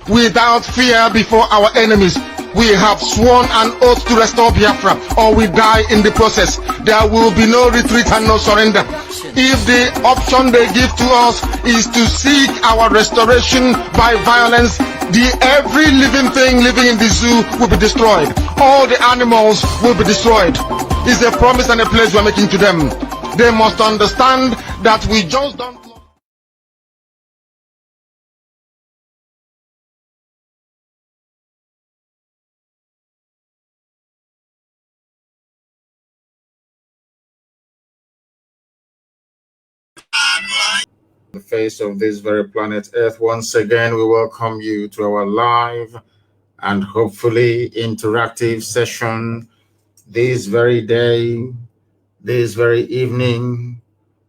without fear before our enemies. We have sworn an oath to restore Biafra, or we die in the process. There will be no retreat and no surrender. If the option they give to us is to seek our restoration by violence, every living thing living in the zoo will be destroyed. All the animals will be destroyed. It's a promise and a pledge we're making to them. They must understand that we just don't. The face of this very planet Earth. Once again, we welcome you to our live and hopefully interactive session this very day, this very evening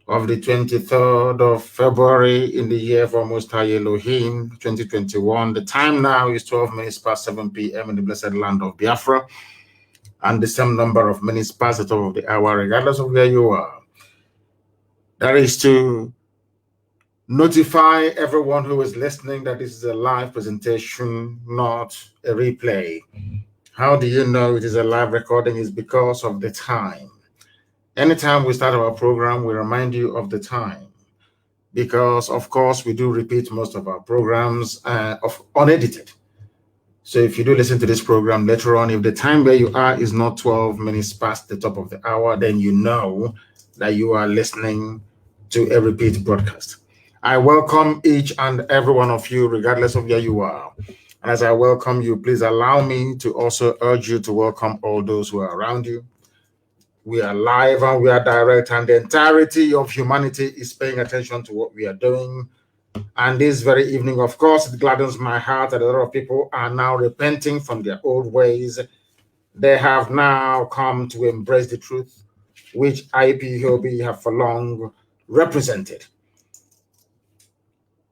of the 23rd of February in the year of Most High Elohim 2021. The time now is 12 minutes past 7 p.m. in the blessed land of Biafra, and the same number of minutes past the top of the hour, regardless of where you are. That is to notify everyone who is listening that this is a live presentation, not a replay. How do you know it is a live recording? Is because of the time. Anytime we start our program, we remind you of the time, because of course we do repeat most of our programs of unedited. So if you do listen to this program later on, if the time where you are is not 12 minutes past the top of the hour, then you know that you are listening to a repeat broadcast. I welcome each and every one of you, regardless of where you are. And as I welcome you, please allow me to also urge you to welcome all those who are around you. We are live and we are direct, and the entirety of humanity is paying attention to what we are doing. And this very evening, of course, it gladdens my heart that a lot of people are now repenting from their old ways. They have now come to embrace the truth, which IPOB have for long represented.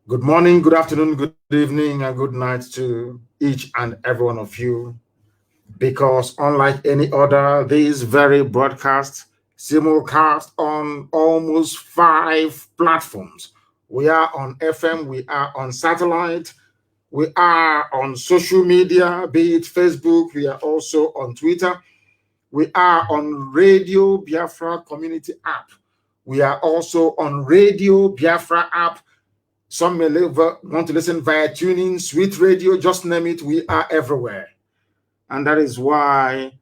Good morning, good afternoon, good evening, and good night to each and every one of you. Because unlike any other, this very broadcast simulcast on almost 5 platforms. We are on FM, we are on satellite, we are on social media, be it Facebook, we are also on Twitter, we are on Radio Biafra Community app, we are also on Radio Biafra app. Some may want to listen via tuning, Sweet Radio, just name it, we are everywhere. And that is why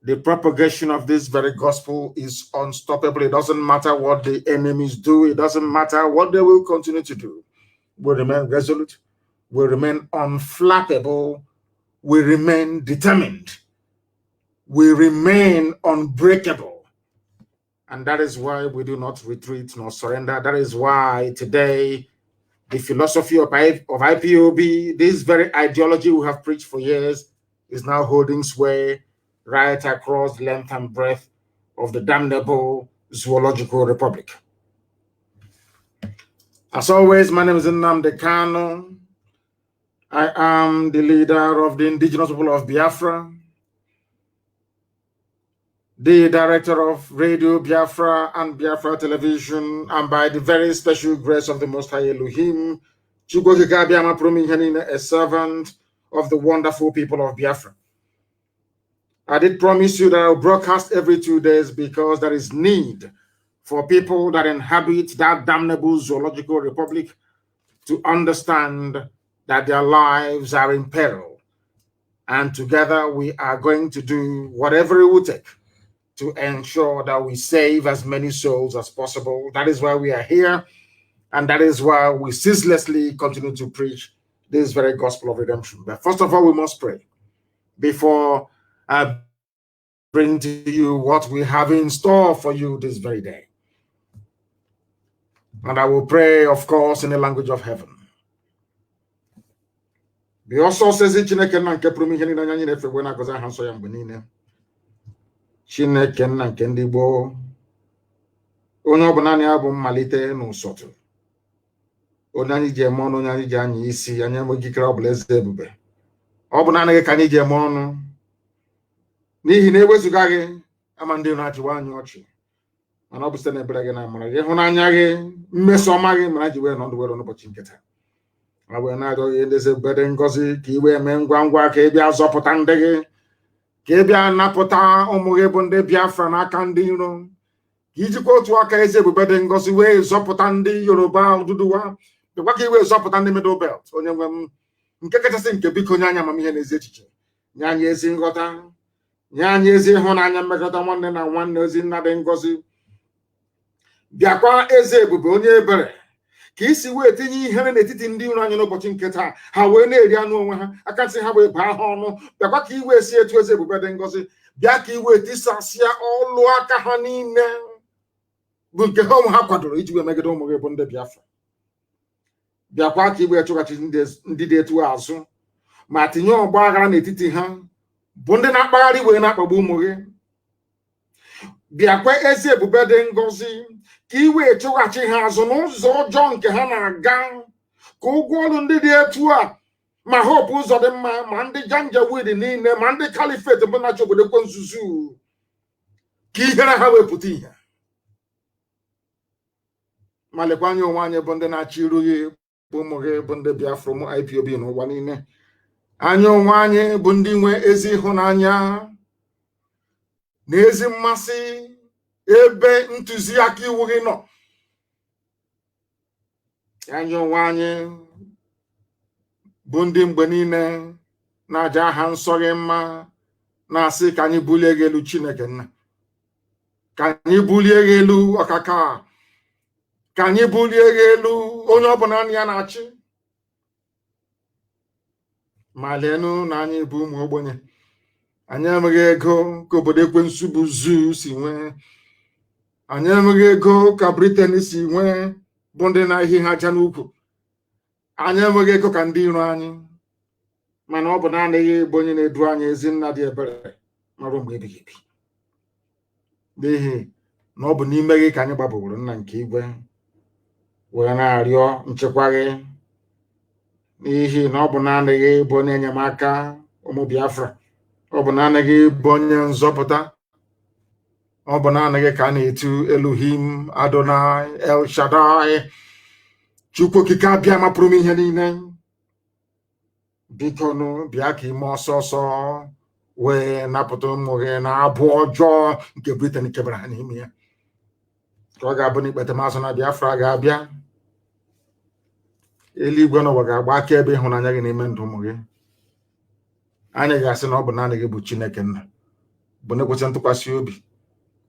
the propagation of this very gospel is unstoppable. It doesn't matter what the enemies do. It doesn't matter what they will continue to do. We remain resolute. We remain unflappable. We remain determined. We remain unbreakable. And that is why we do not retreat nor surrender. That is why today the philosophy of IPOB, this very ideology we have preached for years, is now holding sway right across the length and breadth of the damnable zoological republic. As always, my name is Nnamdi Kanu. I am the leader of the indigenous people of Biafra, the director of Radio Biafra and Biafra Television, and by the very special grace of the Most High Elohim, a servant of the wonderful people of Biafra. I did promise you that I'll broadcast every 2 days because there is need for people that inhabit that damnable zoological republic to understand that their lives are in peril. And together we are going to do whatever it will take to ensure that we save as many souls as possible. That is why we are here. And that is why we ceaselessly continue to preach this very gospel of redemption. But first of all, we must pray before I bring to you what we have in store for you this very day. And I will pray, of course, in the language of heaven. He also says Chineke na nke pụrụ ihe niile anyị na-efe na agọzi aha nsọ ya mgbe niile. Chineke nna nke ndị gboo, onye ọ bụ naanị ya bụ mmalite n'ụsọtụ. Onye anyị ji eme ọnụ, onye anyị ji anya isi, anyị enweghị ikike ọ bụla eze ebube. Ọ bụ naanị gị ka anyị ji eme ọnụ. N'ihi na ewezuga gị, ama ndị na-achịwa anyị ọchị. Mana ọ bụ site n'ebere gị na amara gị, ịhụnanya gị, mmeso ọma gị mere ji wee nọdụ were n'ụbọchị nke taa. I will not go in this bedding gossip, Kiwe Mengwangwa, Kabia Zopotandege, Kabia Napota, Omogabunde Biafra, Nakandino. Kijiko to aka eze bubede ngosi wee zọpụta ndị Yoruba Oduduwa dịkwa ka iwee zọpụta ndị middle belt onye nwe m nke kachasị nke biko nye anya amamihe na ezi echiche nye anyị ezi nghọta nye anyị ezi ịhụnanya mmekọta nwanne na nwanne ozi nna dị ngozi bịakwa eze ebube onye ebere ka isi wee tinye ihere n'etiti ndị iro anyị n'ụbọchị nke taa ha wee na-eri anụ onwe ha aka ntị ha wee baa ha ọnụ bịakwa ka iwee si etu eze ebube dị ngozi bịa ka iwee tisasịa ọlụ aka ha niile bụ nke ha ụmụ ha kwadoro iji wee megide ụmụ gị bụ ndị Biafra bịakwa ka igbe chụghachi ndị dị etu azụ ma tinye ọgba aghara n'etiti ha bụ ndị na-akpagharị wee na-akpagbu ụmụ gị bịakwa ezi ebube dị ngozi ka iwe chụghachi ha azụ n'ụzọ ọjọọ nke ha na-aga ka ụgwọ ọrụ ndị dị etu a ma hope ụzọ dị mma ma ndị janjaweed niile ma ndị kalifet bụ na-achị obodo kwe nzuzu ka ihere ha wepụta ihe ma lekwa anya onwe anyị bụ ndị na-achị iru gị bụ ụmụ gị bụ ndị Biafra ụmụ IPOB n'ụwa niile anya onwe anyị bụ ndị nwe ezi ịhụnanya na ezi mmasị ebe ntụziaka iwu gị nọ anya onwe anyị bụ ndị mgbe niile na-aja aha nsọ gị mma na-asị ka anyị bulie gị elu Chineke nna ka anyị bulie gị elu ọkaka ka anyị bulie gị elu onye ọbụla ya na-achị ma leenụ na anyị bụ ụmụ ogbenye anyị enweghị ego ka obodo ekwensu bụ zuu si nwee anyị enweghị ego ka Britain si nwee bụ ndị na-ehi ha aja n'ukwu anyị enweghị ego ka ndị iro anyị mana ọ bụ naanị bụ onye na-edu anyị ezi nna dị ebere marụ mgbe ebighị ebi n'ihi na ọ bụ n'ime gị ka anyị gbabaworo nna nke igwe wee na-arịọ nchekwa gị n'ihi na ọ bụ naanị gị bụ onye enyemaka ụmụ Biafra ọ bụ naanị gị bụ onye nzọpụta ọ bụ naanị gị ka a na-etu Elohim Adonai El Shaddai Chukwu okike abịa mapụrụ m ihe niile biko nụ bịa ka ime ọsọ ọsọ wee napụta ụmụ gị na abụ ọjọọ nke Britain kebara ha n'ime ya ka ọ ga-abụ na ikpete mazụ na Biafra ga-abịa eluigwe n'ụwa ga-agba akaebe ịhụnanya gị n'ime ndụ ụmụ gị anyị ga-asị na ọ bụ naanị gị bụ Chineke nna bụ na-ekwesị ntụkwasị obi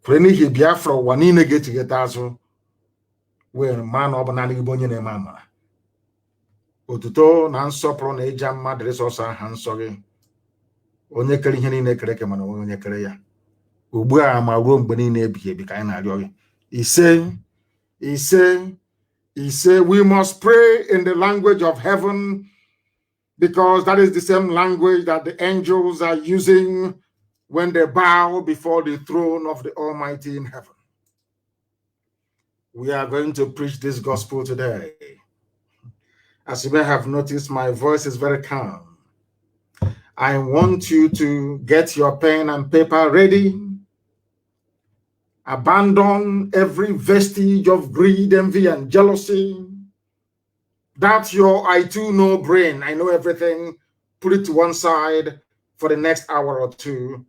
kwere n'ihi Biafra ụwa niile ga-etigheta azụ wee maa na ọ bụ naanị gị bụ onye na-eme amara otuto na nsọpụrụ na ịja mma dịrị sọsọ aha nsọ gị onye kere ihe niile kere eke mana onwe onye kere ya ugbu a ma ruo mgbe niile ebighị ebi ka anyị na-arịọ gị ise we must pray in the language of heaven because that is the same language that the angels are using when they bow before the throne of the Almighty in heaven. We are going to preach this gospel today. As you may have noticed, my voice is very calm. I want you to get your pen and paper ready. Abandon every vestige of greed, envy, and jealousy. That's your I too know brain. I know everything. Put it to one side for the next hour or two.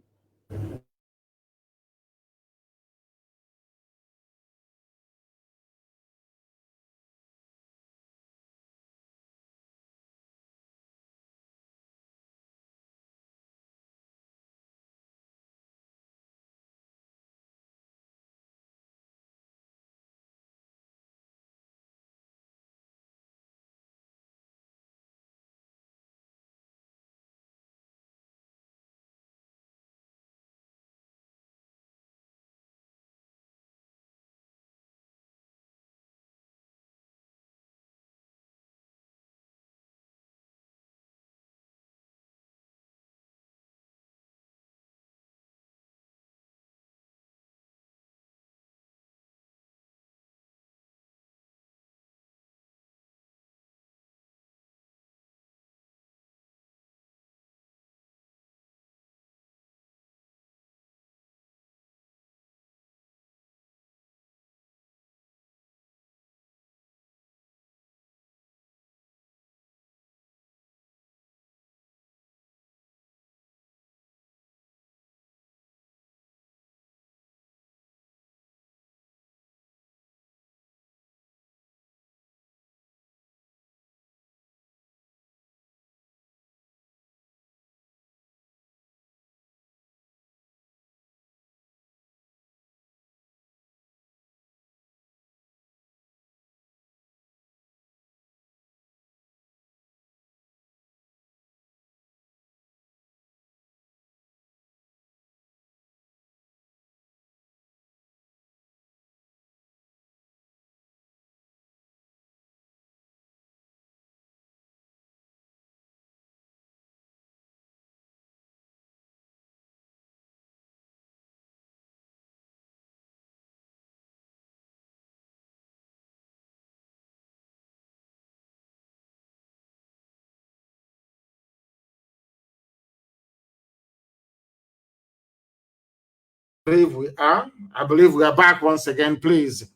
believe we are. I believe we are back once again, please.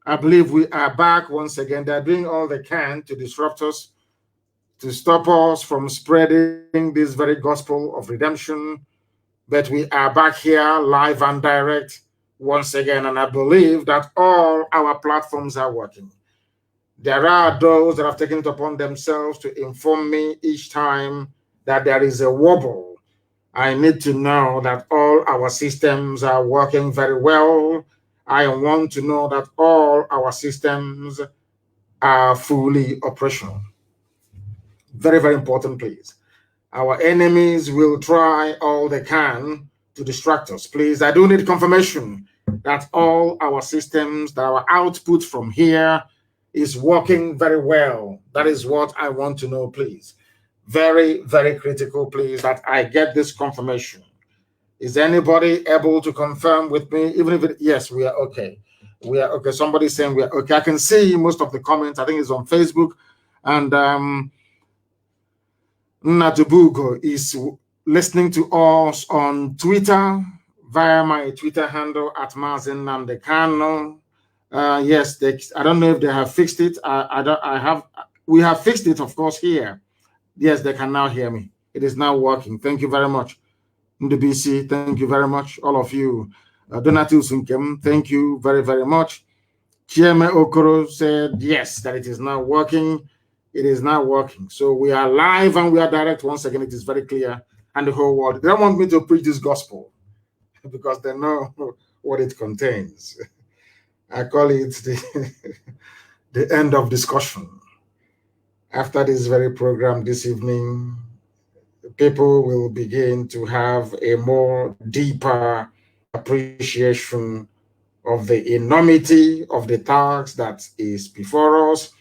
I believe we are back once again. They're doing all they can to disrupt us, to stop us from spreading this very gospel of redemption. But we are back here live and direct once again. And I believe that all our platforms are working. There are those that have taken it upon themselves to inform me each time that there is a wobble. I need to know that all our systems are working very well. I want to know that all our systems are fully operational. Very, very important, please. Our enemies will try all they can to distract us. Please, I do need confirmation that all our systems, that our output from here is working very well. That is what I want to know, please. Very, very critical, please, that I get this confirmation. Is anybody able to confirm with me? Even if yes, we are okay. We are okay. Somebody's saying we are okay. I can see most of the comments. I think it's on Facebook. And Nnamdi is listening to us on Twitter via my Twitter handle at Mazi Nnamdi Kanu. Yes, I don't know if they have fixed it. We have fixed it, of course, here. Yes, they can now hear me. It is now working. Thank you very much. NDBC, thank you very much. All of you. Donatil Sunkem, thank you very, very much. Chieme Okoro said, yes, that it is now working. It is now working. So we are live and we are direct. Once again, it is very clear. And the whole world. They don't want me to preach this gospel because they know what it contains. I call it the end of discussion. After this very program this evening, people will begin to have a more deeper appreciation of the enormity of the task that is before us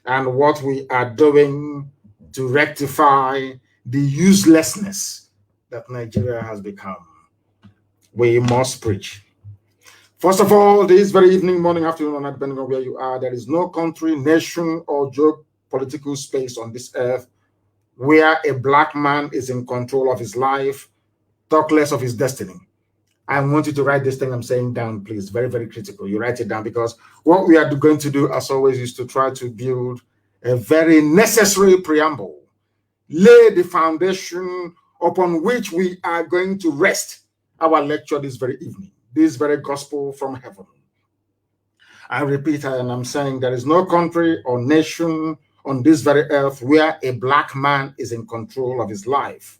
and what we are doing to rectify the uselessness that Nigeria has become. We must preach. First of all, this very evening, morning, afternoon, or night, depending on where you are, there is no country, nation, or geopolitical space on this earth where a black man is in control of his life, talk less of his destiny. I want you to write this thing I'm saying down, please. Very, very critical. You write it down because what we are going to do, as always, is to try to build a very necessary preamble, lay the foundation upon which we are going to rest our lecture this very evening, this very gospel from heaven. I repeat, and I'm saying there is no country or nation on this very earth where a black man is in control of his life,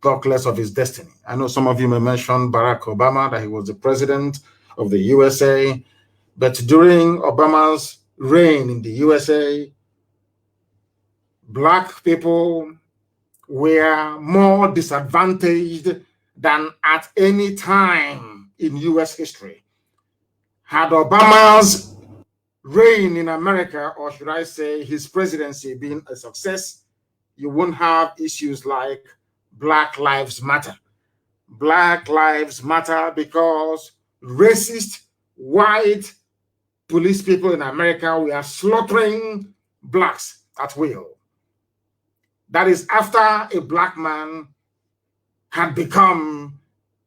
talk less of his destiny. I know some of you may mention Barack Obama, that he was the president of the USA, but during Obama's reign in the USA, black people were more disadvantaged than at any time in US history. Had Obama's reign in America, or should I say his presidency, been a success, you wouldn't have issues like Black Lives Matter. Black Lives Matter because racist, white police people in America were slaughtering blacks at will. That is after a black man had become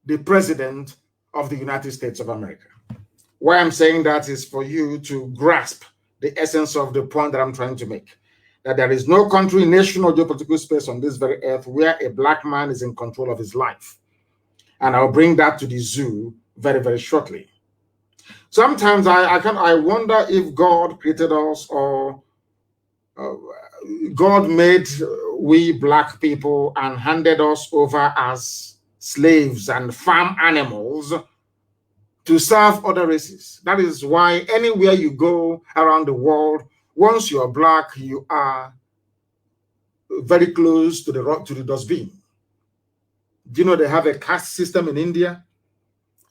the president of the United States of America. Why I'm saying that is for you to grasp the essence of the point that I'm trying to make. That there is no country, nation, or geopolitical space on this very earth where a black man is in control of his life. And I'll bring that to the zoo very, very shortly. Sometimes I wonder if God created us or God made we black people and handed us over as slaves and farm animals to serve other races. That is why anywhere you go around the world, once you're black, you are very close to the dustbin. Do you know they have a caste system in India?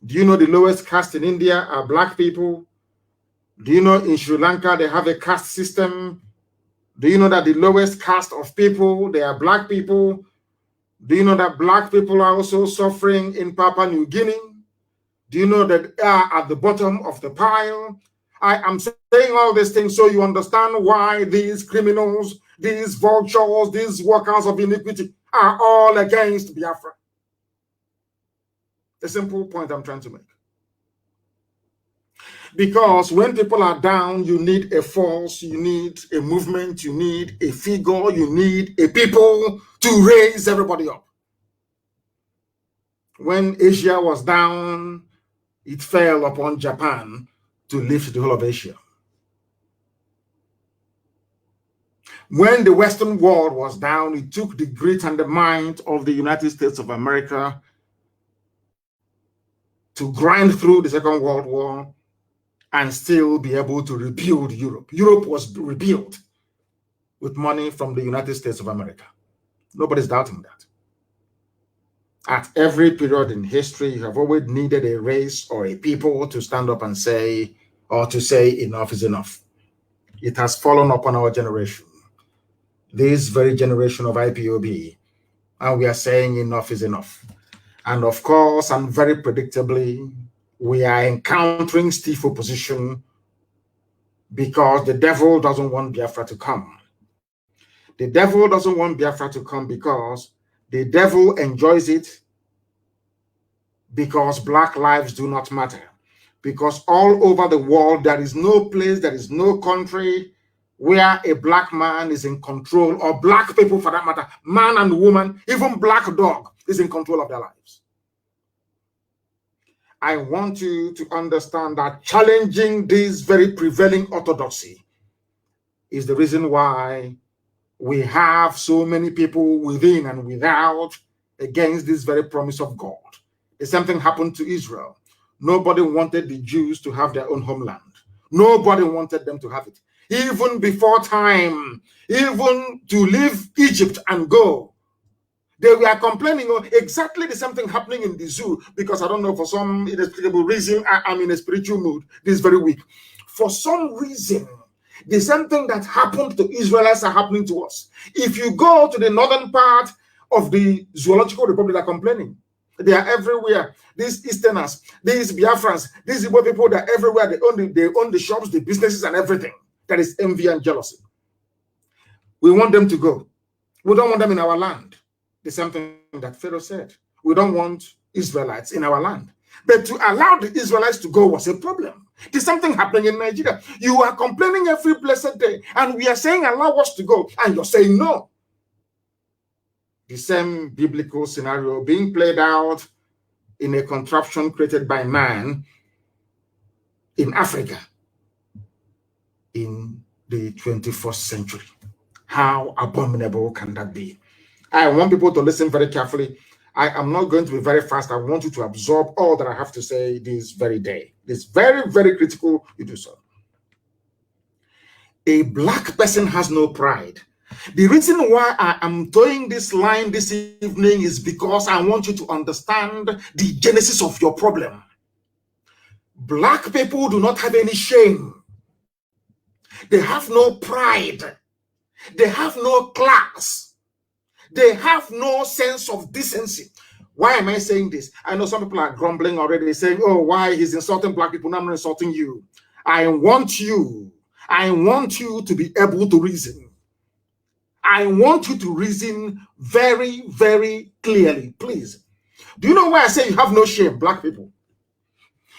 Do you know the lowest caste in India are black people? Do you know in Sri Lanka they have a caste system? Do you know that the lowest caste of people, they are black people? Do you know that black people are also suffering in Papua New Guinea? Do you know that they are at the bottom of the pile? I am saying all these things so you understand why these criminals, these vultures, these workers of iniquity are all against Biafra. A simple point I'm trying to make. Because when people are down, you need a force, you need a movement, you need a figure, you need a people to raise everybody up. When Asia was down, it fell upon Japan to lift the whole of Asia. When the Western world was down, it took the grit and the mind of the United States of America to grind through the Second World War and still be able to rebuild Europe. Europe was rebuilt with money from the United States of America. Nobody's doubting that. At every period in history, you have always needed a race or a people to stand up and say, or to say enough is enough. It has fallen upon our generation, this very generation of IPOB, and we are saying enough is enough. And of course, and very predictably, we are encountering stiff opposition because the devil doesn't want Biafra to come. The devil doesn't want Biafra to come because the devil enjoys it, because Black lives do not matter. Because all over the world, there is no place, there is no country where a Black man is in control, or Black people for that matter, man and woman, even Black dog is in control of their lives. I want you to understand that challenging this very prevailing orthodoxy is the reason why we have so many people within and without against this very promise of God. The same thing happened to Israel. Nobody wanted the Jews to have their own homeland. Nobody wanted them to have it. Even before time, even to leave Egypt and go, they were complaining of exactly the same thing happening in the zoo, because I don't know, for some inexplicable reason, I'm in a spiritual mood this very week. For some reason, the same thing that happened to Israelites are happening to us. If you go to the northern part of the Zoological Republic, they're complaining. They are everywhere. These Easterners, these Biafrans, these Igbo people, they're everywhere. They own the shops, the businesses, and everything. That is envy and jealousy. We want them to go. We don't want them in our land. The same thing that Pharaoh said. We don't want Israelites in our land. But to allow the Israelites to go was a problem. There's something happening in Nigeria. You are complaining every blessed day, and we are saying allow us to go, and you're saying no. The same biblical scenario being played out in a contraption created by man in Africa in the 21st century. How abominable can that be? I want people to listen very carefully. I am not going to be very fast. I want you to absorb all that I have to say this very day. It's very, very critical you do so. A Black person has no pride. The reason why I am throwing this line this evening is because I want you to understand the genesis of your problem. Black people do not have any shame. They have no pride. They have no class. They have no sense of decency. Why am I saying this? I know some people are grumbling already, saying, oh, why he's insulting Black people? No, I'm not insulting you. I want you to be able to reason. I want you to reason very, very clearly, please. Do you know why I say you have no shame, Black people?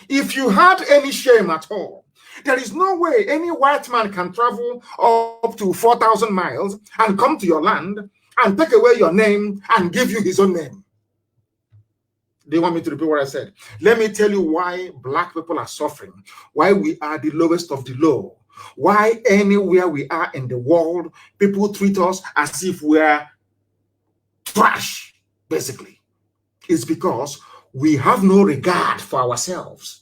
If you had any shame at all, there is no way any white man can travel up to 4,000 miles and come to your land and take away your name and give you his own name. Do you want me to repeat what I said? Let me tell you why Black people are suffering, why we are the lowest of the low, why anywhere we are in the world, people treat us as if we're trash, basically. It's because we have no regard for ourselves.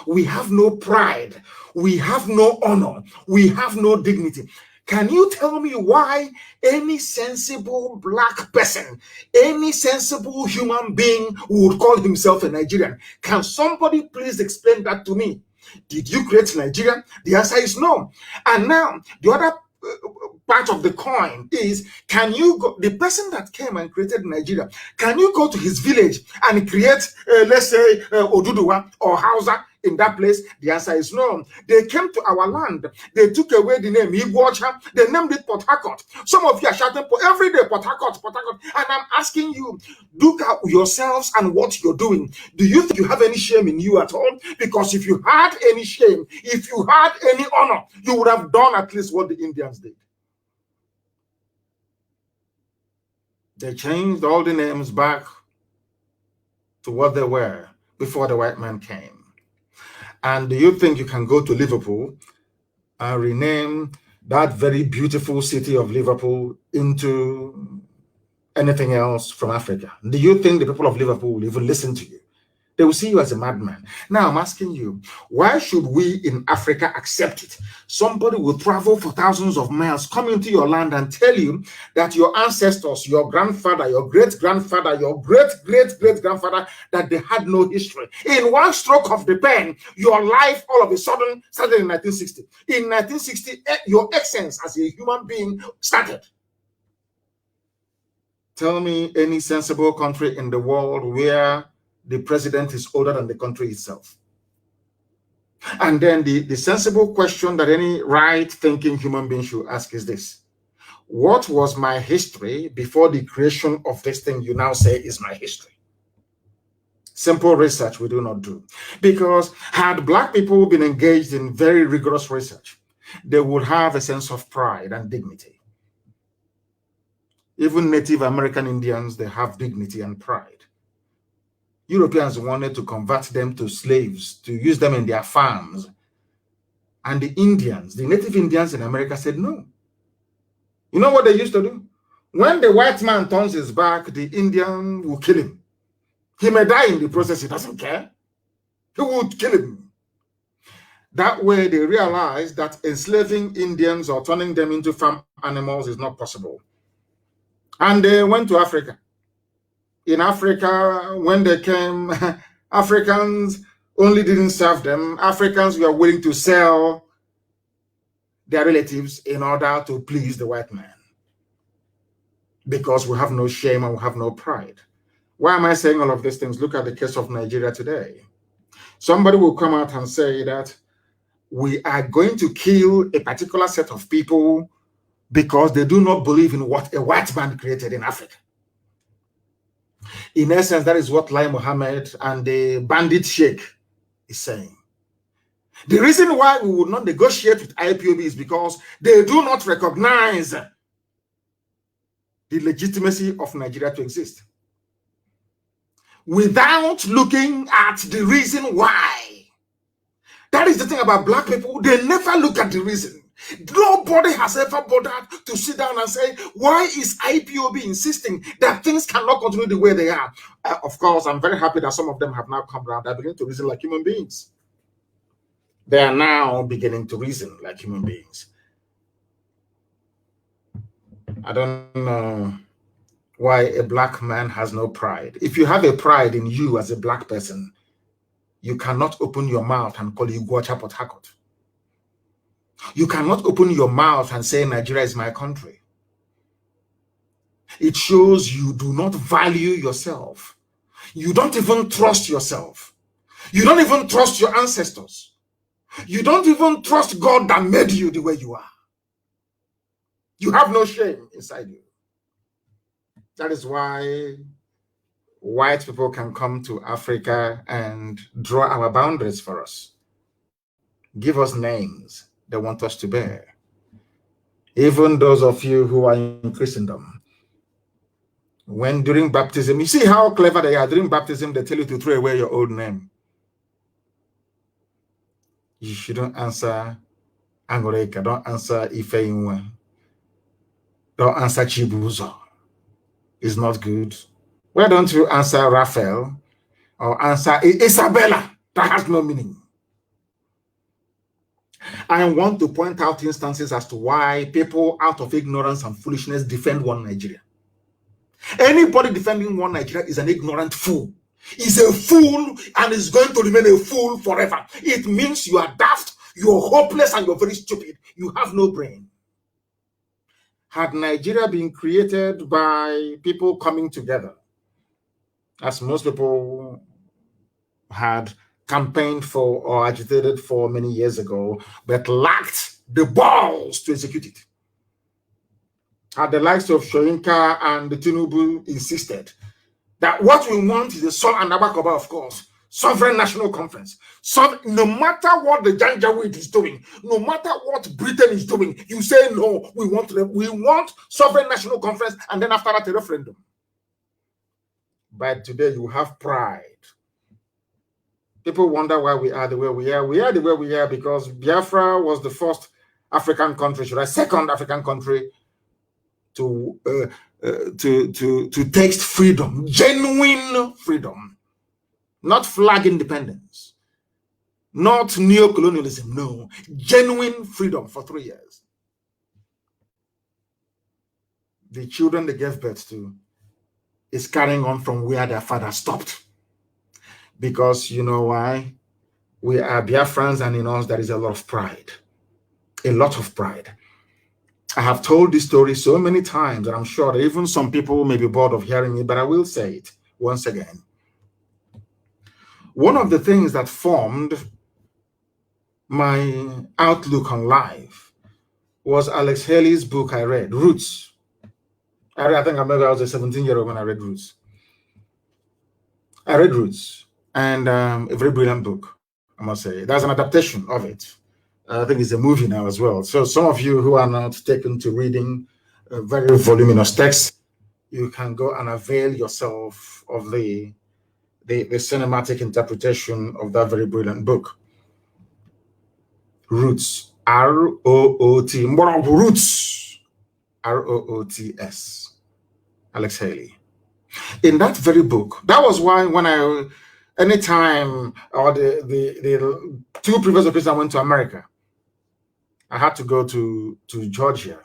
We have no pride. We have no honor. We have no dignity. Can you tell me why any sensible Black person, any sensible human being would call himself a Nigerian? Can somebody please explain that to me? Did you create Nigeria? The answer is no. And now, the other part of the coin is, can you go, the person that came and created Nigeria, can you go to his village and create, let's say, Oduduwa or Hausa in that place? The answer is no. They came to our land. They took away the name Iguacha. They named it Port Harcourt. Some of you are shouting every day, Port Harcourt, Port Harcourt. And I'm asking you, look at yourselves and what you're doing. Do you think you have any shame in you at all? Because if you had any shame, if you had any honor, you would have done at least what the Indians did. They changed all the names back to what they were before the white man came. And do you think you can go to Liverpool and rename that very beautiful city of Liverpool into anything else from Africa? Do you think the people of Liverpool will even listen to you? They will see you as a madman. Now I'm asking you, why should we in Africa accept it? Somebody will travel for thousands of miles, come into your land and tell you that your ancestors, your grandfather, your great-grandfather, your great-great-great-grandfather, that they had no history. In one stroke of the pen, your life all of a sudden started in 1960. In 1960, your essence as a human being started. Tell me any sensible country in the world where the president is older than the country itself. And then the sensible question that any right-thinking human being should ask is this: what was my history before the creation of this thing you now say is my history? Simple research we do not do. Because had Black people been engaged in very rigorous research, they would have a sense of pride and dignity. Even Native American Indians, they have dignity and pride. Europeans wanted to convert them to slaves, to use them in their farms. And the Indians, the Native Indians in America said no. You know what they used to do? When the white man turns his back, the Indian will kill him. He may die in the process, he doesn't care. He would kill him. That way they realized that enslaving Indians or turning them into farm animals is not possible. And they went to Africa. In Africa, when they came, Africans only didn't serve them. Africans were willing to sell their relatives in order to please the white man. Because we have no shame and we have no pride. Why am I saying all of these things? Look at the case of Nigeria today. Somebody will come out and say that we are going to kill a particular set of people because they do not believe in what a white man created in Africa. In essence, that is what Lai Mohammed and the bandit sheikh is saying. The reason why we would not negotiate with IPOB is because they do not recognize the legitimacy of Nigeria to exist. Without looking at the reason why. That is the thing about Black people. They never look at the reason. Nobody has ever bothered to sit down and say, why is IPOB insisting that things cannot continue the way they are? Of course, I'm very happy that some of them have now come around. They're beginning to reason like human beings. They are now beginning to reason like human beings. I don't know why a Black man has no pride. If you have a pride in you as a Black person, you cannot open your mouth and call you Iguacha Port Harcourt. You cannot open your mouth and say Nigeria is my country. It shows you do not value yourself. You don't even trust yourself. You don't even trust your ancestors. You don't even trust God that made you the way you are. You have no shame inside you. That is why white people can come to Africa and draw our boundaries for us. Give us names they want us to bear. Even those of you who are in Christendom, when during baptism, you see how clever they are. During baptism, they tell you to throw away your old name. You shouldn't answer Angoreka, don't answer Ifeinwe, don't answer Chibuzo. It's not good. Why don't you answer Raphael or answer Isabella? That has no meaning. I want to point out instances as to why people out of ignorance and foolishness defend one Nigeria. Anybody defending one Nigeria is an ignorant fool. He's a fool and is going to remain a fool forever. It means you are daft, you're hopeless, and you're very stupid. You have no brain. Had Nigeria been created by people coming together, as most people had campaigned for or agitated for many years ago, but lacked the balls to execute it. The likes of Shoyinka and Tinubu insisted that what we want is a and Abakoba, of course, sovereign national conference. So no matter what the Janjaweed is doing, no matter what Britain is doing, you say no, we want sovereign national conference, and then after that a referendum. But today you have pride. People wonder why we are the way we are. We are the way we are because Biafra was the first African country, second African country to taste freedom, genuine freedom, not flag independence, not neo-colonialism, no, genuine freedom for 3 years. The children they gave birth to is carrying on from where their father stopped. Because you know why? We are Biafrans, and in us there is a lot of pride. A lot of pride. I have told this story so many times, and I'm sure that even some people may be bored of hearing it, but I will say it once again. One of the things that formed my outlook on life was Alex Haley's book I read, Roots. I think I was a 17-year-old when I read Roots. I read Roots, and a very brilliant book, I must say. There's an adaptation of it. I think it's a movie now as well. So some of you who are not taken to reading very voluminous text, you can go and avail yourself of the cinematic interpretation of that very brilliant book. Roots, R-O-O-T, Roots, R-O-O-T-S, Alex Haley. In that very book, that was why when anytime or the 2 previous occasions I went to America, I had to go to Georgia,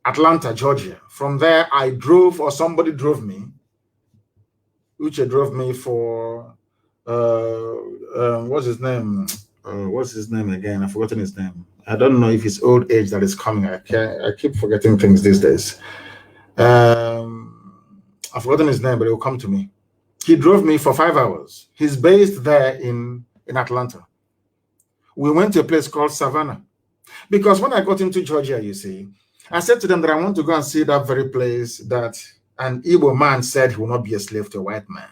Atlanta, Georgia. From there, I drove, or somebody drove me. Uche drove me for, what's his name? What's his name again? I've forgotten his name. I don't know if it's old age that is coming. I keep forgetting things these days. I've forgotten his name, but it will come to me. He drove me for 5 hours. He's based there in Atlanta. We went to a place called Savannah. Because when I got into Georgia, you see, I said to them that I want to go and see that very place that an Igbo man said he will not be a slave to a white man.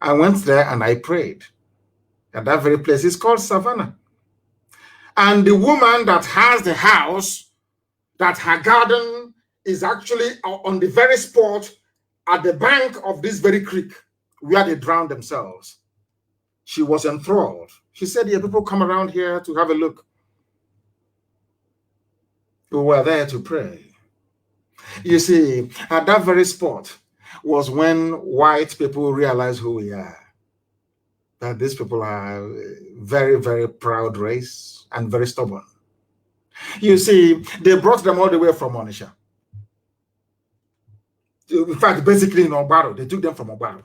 I went there and I prayed. And that very place is called Savannah. And the woman that has the house, that her garden is actually on the very spot at the bank of this very creek where they drowned themselves. She was enthralled. She said, yeah, people come around here to have a look. We were there to pray. You see, at that very spot was when white people realized who we are. That these people are a very, very proud race and very stubborn. You see, they brought them all the way from Onitsha. In fact, basically in Obaro, they took them from Obaro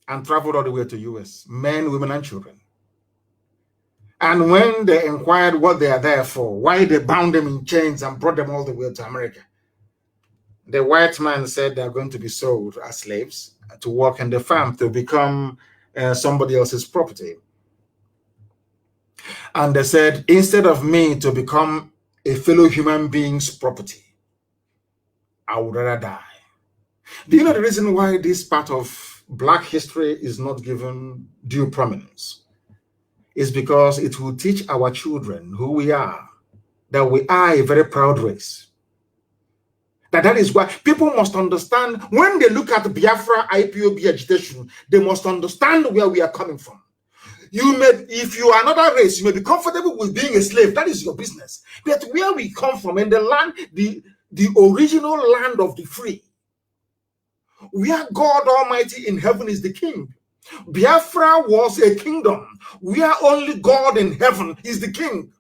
and traveled all the way to US, men, women, and children. And when they inquired what they are there for, why they bound them in chains and brought them all the way to America, the white man said they are going to be sold as slaves to work in the farm to become somebody else's property. And they said, instead of me to become a fellow human being's property, I would rather die. Do you know the reason why this part of Black history is not given due prominence? Is because it will teach our children who we are, that we are a very proud race. That is why people must understand, when they look at Biafra IPOB agitation, they must understand where we are coming from. If you are another race, you may be comfortable with being a slave. That is your business. But where we come from, in the land, the original land of the free, where God Almighty in heaven is the king. Biafra was a kingdom where only God in heaven is the king.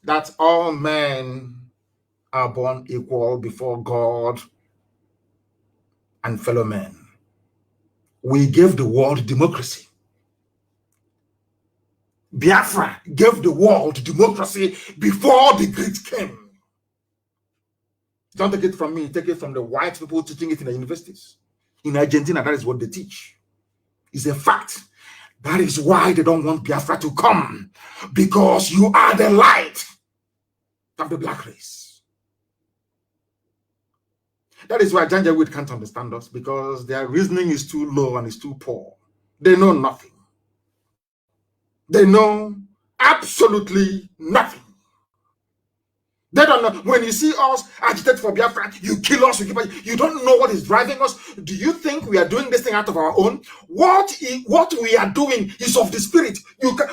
That all men are born equal before God and fellow men. We gave the world democracy. Biafra gave the world democracy before the Greeks came. Don't take it from me, take it from the white people teaching it in the universities. In Argentina, that is what they teach. It's a fact. That is why they don't want Biafra to come, because you are the light of the black race. That is why Janjaweed can't understand us, because their reasoning is too low and is too poor. They know nothing. They know absolutely nothing. They don't know. When you see us agitate for Biafra, you kill us, you don't know what is driving us. Do you think we are doing this thing out of our own? What we are doing is of the spirit.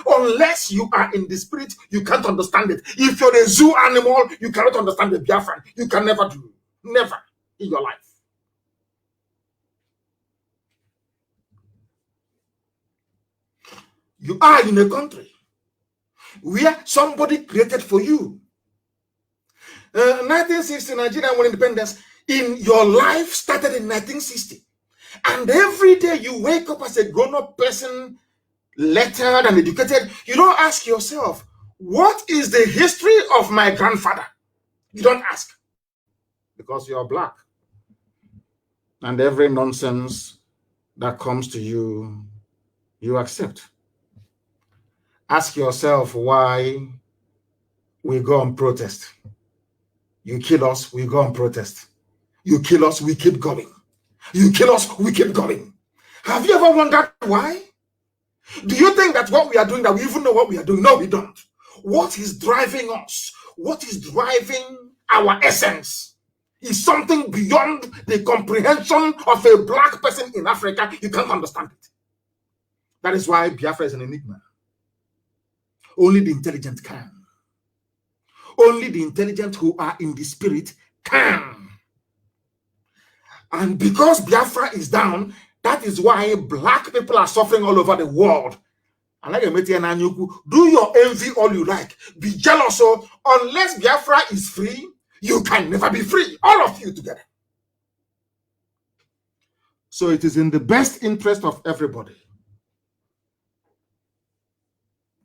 Unless you are in the spirit, you can't understand it. If you're a zoo animal, you cannot understand the Biafran. You can never do. Never in your life. You are in a country where somebody created for you. 1960 Nigeria won independence. In your life started in 1960, and every day you wake up as a grown-up person, lettered and educated, you don't ask yourself, what is the history of my grandfather? You don't ask, because you are black, and every nonsense that comes to you, you accept. Ask yourself why we go and protest. You kill us, we go and protest. You kill us, we keep going. You kill us, we keep going. Have you ever wondered why? Do you think that what we are doing, that we even know what we are doing? No, we don't. What is driving us? What is driving our essence is something beyond the comprehension of a black person in Africa. You can't understand it. That is why Biafra is an enigma. Only the intelligent can. Only the intelligent who are in the spirit can. And because Biafra is down, that is why black people are suffering all over the world. And like do your envy all you like. Be jealous. So unless Biafra is free, you can never be free. All of you together. So it is in the best interest of everybody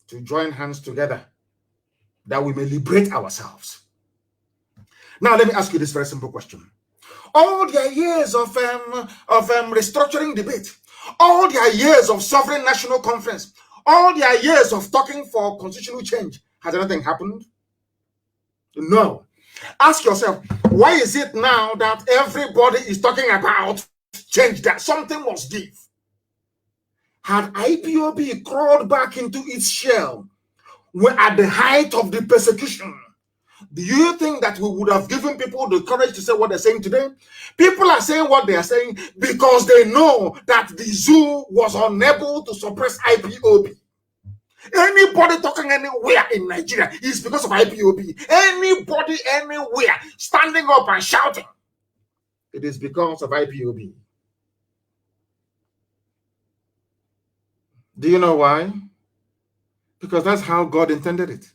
to join hands together, that we may liberate ourselves. Now, let me ask you this very simple question. All their years of restructuring debate, all their years of sovereign national conference, all their years of talking for constitutional change, has anything happened? No. Ask yourself, why is it now that everybody is talking about change, that something must give? Had IPOB crawled back into its shell at the height of the persecution, do you think that we would have given people the courage to say what they're saying today? People are saying what they are saying because they know that the zoo was unable to suppress IPOB. Anybody talking anywhere in Nigeria is because of IPOB. Anybody anywhere standing up and shouting, it is because of IPOB. Do you know why? Because that's how God intended it.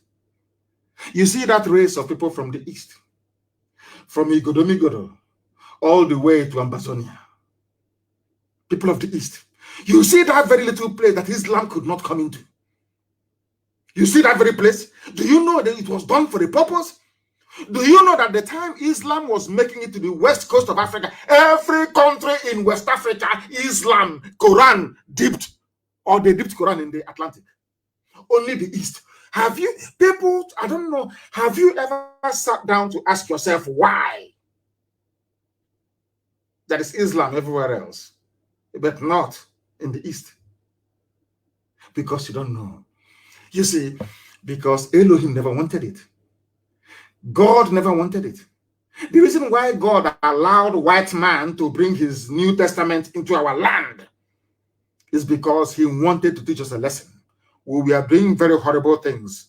You see that race of people from the east, from Igodomigodo all the way to Ambazonia, people of the east. You see that very little place that Islam could not come into. You see that very place? Do you know that it was done for a purpose? Do you know that the time Islam was making it to the west coast of Africa, every country in West Africa, Islam, Quran dipped, or they dipped Quran in the Atlantic? Only the east. Have you, people, I don't know, have you ever sat down to ask yourself why there is Islam everywhere else, but not in the east? Because you don't know. You see, because Elohim never wanted it. God never wanted it. The reason why God allowed white man to bring his New Testament into our land is because he wanted to teach us a lesson. We are doing very horrible things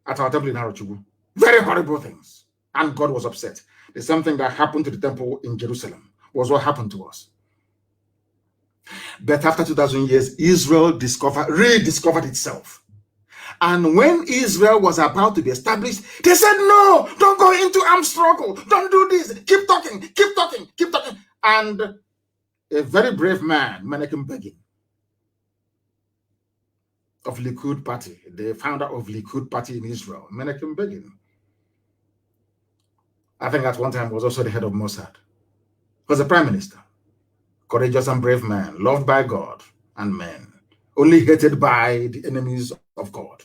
at our temple in Arochukwu. Very horrible things. And God was upset. The same thing that happened to the temple in Jerusalem was what happened to us. But after 2,000 years, Israel rediscovered itself. And when Israel was about to be established, they said, no, don't go into armed struggle. Don't do this. Keep talking, keep talking, keep talking. And a very brave man, Menachem Begin, of Likud party, the founder of Likud party in Israel, Menachem Begin, I think at one time was also the head of Mossad. Was the prime minister. Courageous and brave man, loved by God and men, only hated by the enemies of God.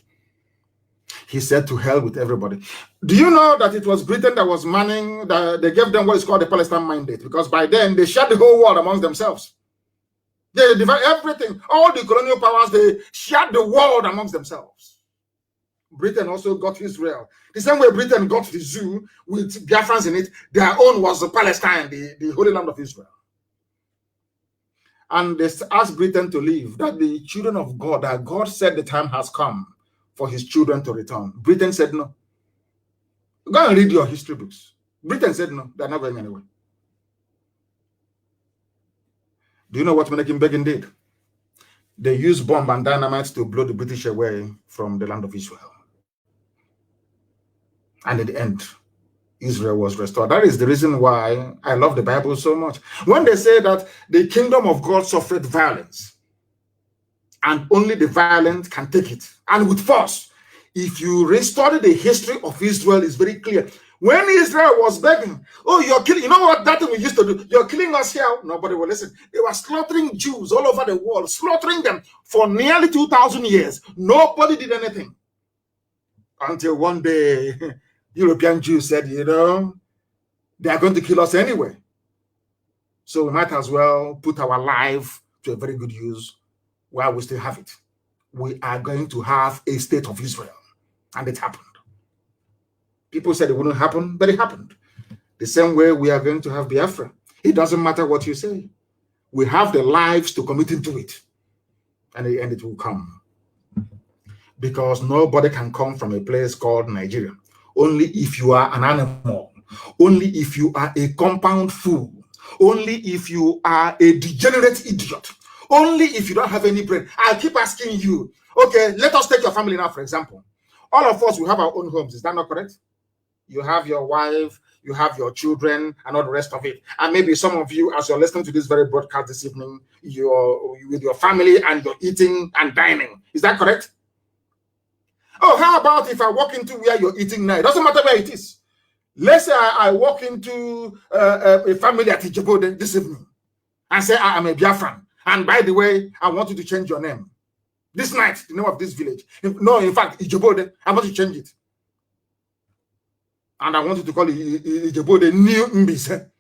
He said to hell with everybody. Do you know that it was Britain that was manning, they gave them what is called the Palestine Mandate, because by then they shared the whole world amongst themselves. They divided everything. All the colonial powers, they shared the world amongst themselves. Britain also got Israel. The same way Britain got the zoo with Biafrans in it, their own was Palestine, the Holy Land of Israel. And they asked Britain to leave, that the children of God, that God said the time has come for his children to return. Britain said no. Go and read your history books. Britain said no, they're not going anywhere. Do you know what Menachem Begin did? They used bomb and dynamite to blow the British away from the land of Israel. And in the end, Israel was restored. That is the reason why I love the Bible so much. When they say that the kingdom of God suffered violence, and only the violent can take it, and with force. If you restudy the history of Israel, it's very clear. When Israel was begging, oh, you're killing, you know what that thing we used to do? You're killing us here. Nobody will listen. They were slaughtering Jews all over the world, slaughtering them for nearly 2,000 years. Nobody did anything. Until one day, European Jews said, you know, they are going to kill us anyway. So we might as well put our life to a very good use while we still have it. We are going to have a state of Israel. And it happened. People said it wouldn't happen, but it happened. The same way we are going to have Biafra. It doesn't matter what you say. We have the lives to commit into it. And it will come. Because nobody can come from a place called Nigeria. Only if you are an animal. Only if you are a compound fool. Only if you are a degenerate idiot. Only if you don't have any brain. I'll keep asking you. Okay, let us take your family now, for example. All of us will have our own homes. Is that not correct? You have your wife, you have your children, and all the rest of it. And maybe some of you, as you're listening to this very broadcast this evening, you're with your family and you're eating and dining. Is that correct? Oh, how about if I walk into where you're eating now? It doesn't matter where it is. Let's say I walk into a family at Ijebode this evening and say I am a Biafran. And by the way, I want you to change your name. This night, the name of this village. No, in fact, Ijebode, I want you to change it. And I want you to call it Ijebode New Mbise.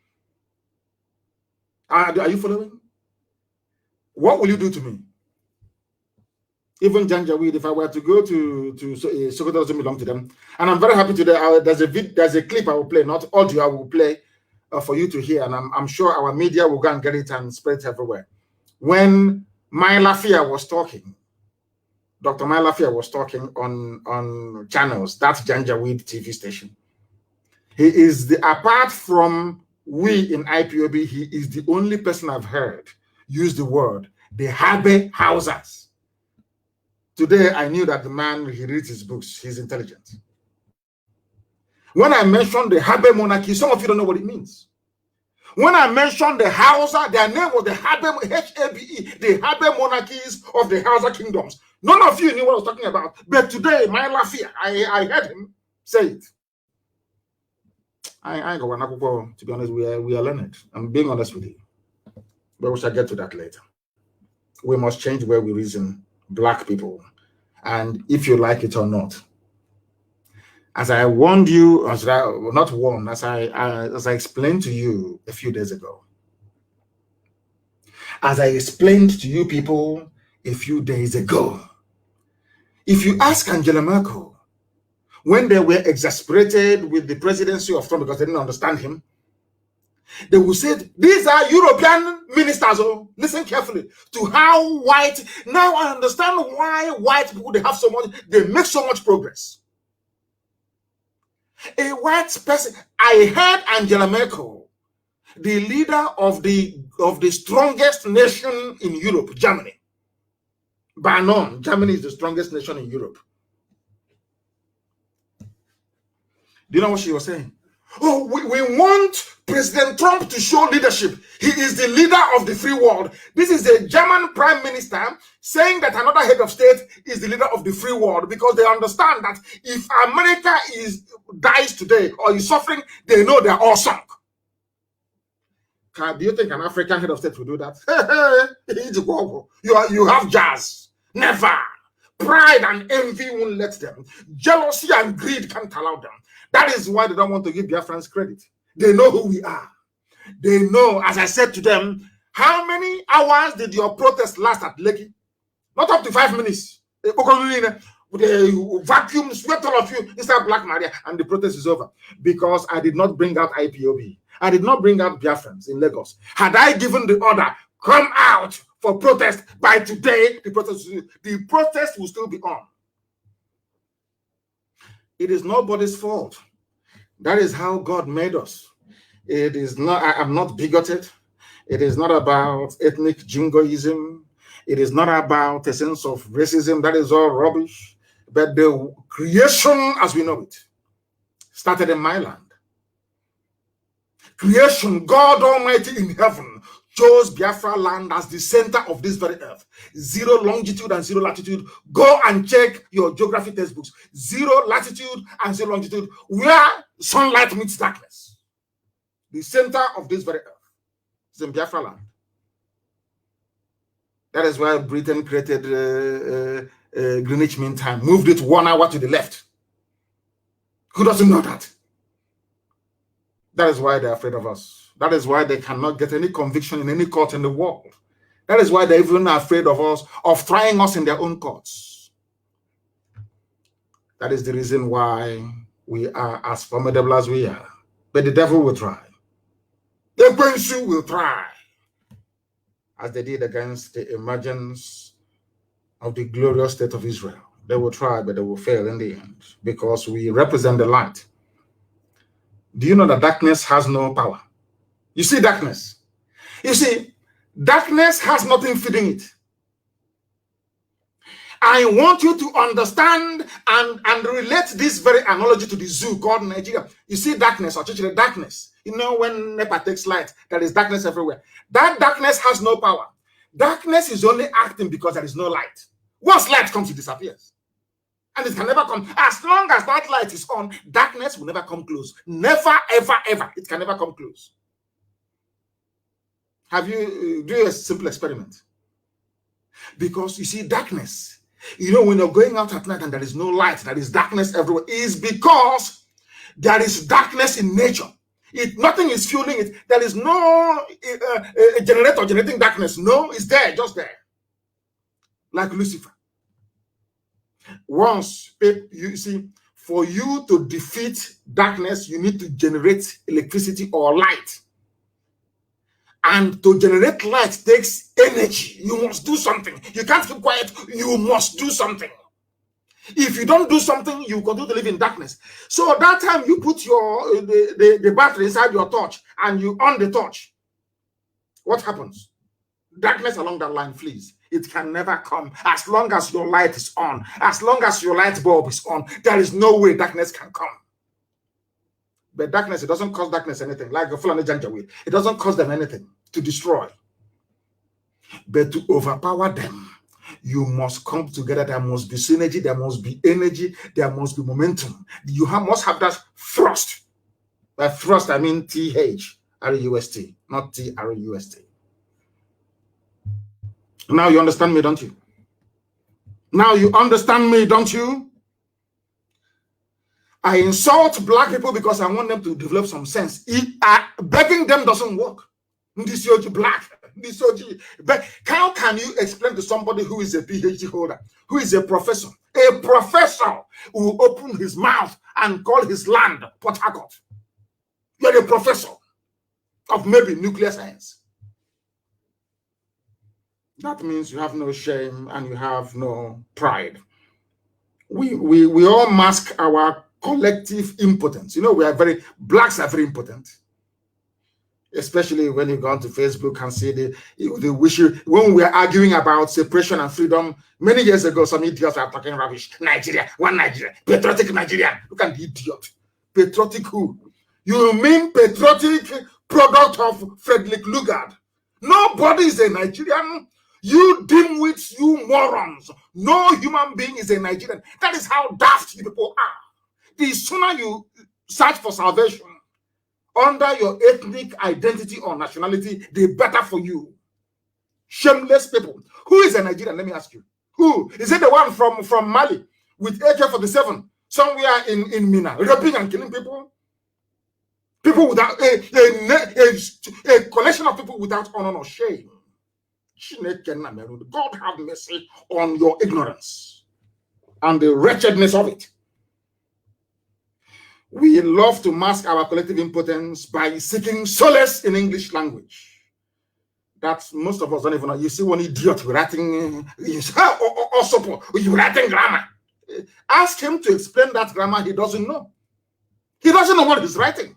Are you following? What will you do to me? Even Janjaweed, if I were to go to Sokoto, doesn't belong to them. And I'm very happy today. There's a clip I will play, not audio I will play for you to hear. And I'm sure our media will go and get it and spread it everywhere. When Mailafia was talking, Dr. Mailafia was talking on channels, that's Janjaweed TV station. He is apart from we in IPOB, he is the only person I've heard use the word, the Habe Hausers. Today, I knew that the man, he reads his books, he's intelligent. When I mentioned the Habe monarchy, some of you don't know what it means. When I mentioned the Hausa, their name was the Habe, H-A-B-E, the Habe monarchies of the Hausa kingdoms. None of you knew what I was talking about. But today, my Lafia, I heard him say it. I ain't going to be honest, we are learned. I'm being honest with you. But we shall get to that later. We must change the way we reason, Black people. And if you like it or not, as I warned you, as I explained to you a few days ago, as I explained to you people a few days ago, if you ask Angela Merkel, when they were exasperated with the presidency of Trump because they didn't understand him, they will say, these are European ministers. Oh, listen carefully to how white. Now I understand why white people, they make so much progress. A white person, I heard Angela Merkel, the leader of the strongest nation in Europe, Germany. By none, Germany is the strongest nation in Europe. Do you know what she was saying? Oh, we want President Trump to show leadership. He is the leader of the free world. This is the German prime minister saying that another head of state is the leader of the free world, because they understand that if America dies today or is suffering, they know they're all sunk. Do you think an African head of state will do that? You have jazz. Never. Pride and envy won't let them. Jealousy and greed can't allow them. That is why they don't want to give Biafrans credit. They know who we are. They know, as I said to them, how many hours did your protest last at Lekki? Not up to 5 minutes. They vacuum, swept all of you inside Black Maria, and the protest is over. Because I did not bring out IPOB. I did not bring out Biafrans in Lagos. Had I given the order, come out for protest, by today, the protest will still be on. It is nobody's fault. That is how God made us. It is not, I am not bigoted. It is not about ethnic jingoism. It is not about a sense of racism. That is all rubbish. But the creation as we know it started in my land. Creation, God Almighty in heaven, chose Biafra land as the center of this very earth. 0 longitude and 0 latitude. Go and check your geography textbooks. 0 latitude and 0 longitude, where sunlight meets darkness. The center of this very earth is in Biafra land. That is why Britain created Greenwich Mean Time, moved it 1 hour to the left. Who doesn't know that? That is why they're afraid of us. That is why they cannot get any conviction in any court in the world. That is why they're even afraid of us, of trying us in their own courts. That is the reason why we are as formidable as we are. But the devil will try. The Gwensu will try, as they did against the emergence of the glorious state of Israel. They will try, but they will fail in the end, because we represent the light. Do you know that darkness has no power? You see darkness. You see, darkness has nothing feeding it. I want you to understand and relate this very analogy to the zoo called Nigeria. You see darkness, or actually darkness. You know when NEPA takes light, there is darkness everywhere. That darkness has no power. Darkness is only acting because there is no light. Once light comes, it disappears. And it can never come. As long as that light is on, darkness will never come close. Never, ever, ever. It can never come close. Have you do a simple experiment? Because you see, darkness, you know, when you're going out at night and there is no light, there is darkness everywhere, is because there is darkness in nature. Nothing is fueling it. There is no generator generating darkness. No, it's there, just there. Like Lucifer. Once, you see, for you to defeat darkness, you need to generate electricity or light. And to generate light takes energy. You must do something. You can't keep quiet. You must do something. If you don't do something, you continue to live in darkness. So that time you put the battery inside your torch and you on the torch. What happens? Darkness along that line flees. It can never come as long as your light is on. As long as your light bulb is on, there is no way darkness can come. But darkness, it doesn't cause darkness anything. Like the Fulani Janjaweed, it doesn't cause them anything to destroy. But to overpower them, you must come together. There must be synergy. There must be energy. There must be momentum. You must have that thrust. By thrust, I mean T-H-R-U-S-T, not T-R-U-S-T. Now you understand me, don't you? Now you understand me, don't you? I insult black people because I want them to develop some sense. Begging them doesn't work. This is black. But how can you explain to somebody who is a PhD holder, who is a professor who will open his mouth and call his land Port Harcourt? You're a professor of maybe nuclear science. That means you have no shame and you have no pride. We all mask our collective impotence. You know, blacks are very impotent. Especially when you go onto Facebook and see the wish. When we are arguing about separation and freedom many years ago, some idiots are talking rubbish. Nigeria, one Nigeria, patriotic Nigerian. Look at the idiot. Patriotic who? You mean patriotic product of Frederick Lugard? Nobody is a Nigerian. You dimwits, you morons. No human being is a Nigerian. That is how daft you people are. The sooner you search for salvation under your ethnic identity or nationality, the better for you. Shameless people. Who is a Nigerian? Let me ask you. Who? Is it the one from Mali with AK-47 somewhere in Mina, raping and killing people? People without a collection of people without honor or shame. God have mercy on your ignorance and the wretchedness of it. We love to mask our collective impotence by seeking solace in English language. That most of us don't even know. You see one idiot writing, you're writing grammar. Ask him to explain that grammar he doesn't know. He doesn't know what he's writing.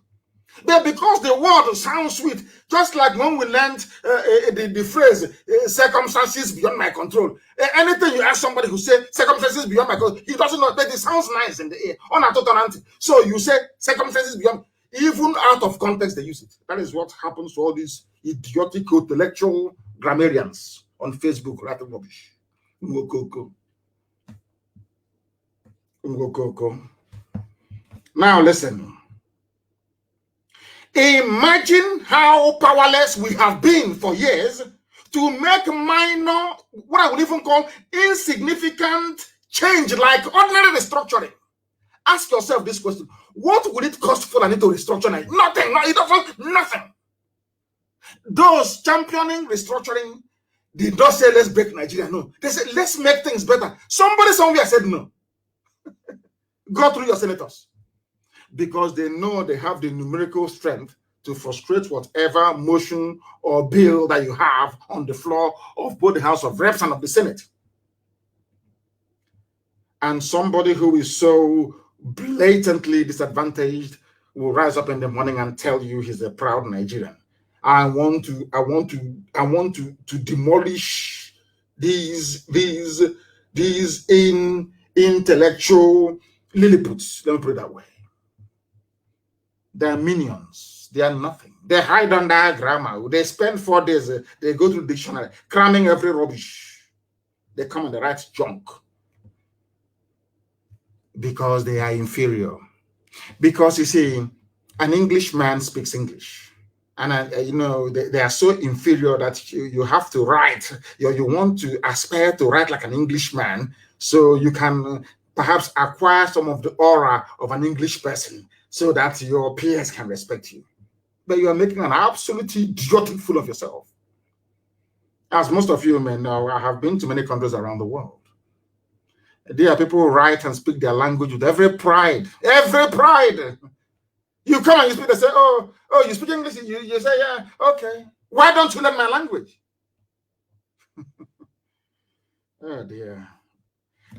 But because the word sounds sweet, just like when we learned the phrase, circumstances beyond my control. Anything you ask somebody who says circumstances beyond my control, he doesn't know, but it sounds nice in the ear. So you say circumstances beyond, even out of context, they use it. That is what happens to all these idiotic intellectual grammarians on Facebook writing rubbish. Now listen. Imagine how powerless we have been for years to make minor, what I would even call insignificant change like ordinary restructuring. Ask yourself this question. What would it cost Fulani to restructure? Nothing. No, it doesn't. Nothing. Those championing restructuring did not say let's break Nigeria. No. They said let's make things better. Somebody somewhere said no. Go through your senators. Because they know they have the numerical strength to frustrate whatever motion or bill that you have on the floor of both the House of Reps and of the Senate. And somebody who is so blatantly disadvantaged will rise up in the morning and tell you he's a proud Nigerian. I want to demolish these intellectual Lilliputs. Let me put it that way. They're minions. They are nothing. They hide under grammar. They spend 4 days. They go to the dictionary, cramming every rubbish. They come and they write junk. Because they are inferior. Because, you see, an Englishman speaks English. And, they are so inferior that you have to write. You want to aspire to write like an Englishman so you can perhaps acquire some of the aura of an English person, so that your peers can respect you. But you are making an absolutely idiotic fool of yourself. As most of you may know, I have been to many countries around the world. There are people who write and speak their language with every pride. Every pride. You come and you speak, they say, oh, you speak English? You say, yeah, okay. Why don't you learn my language? Oh, dear.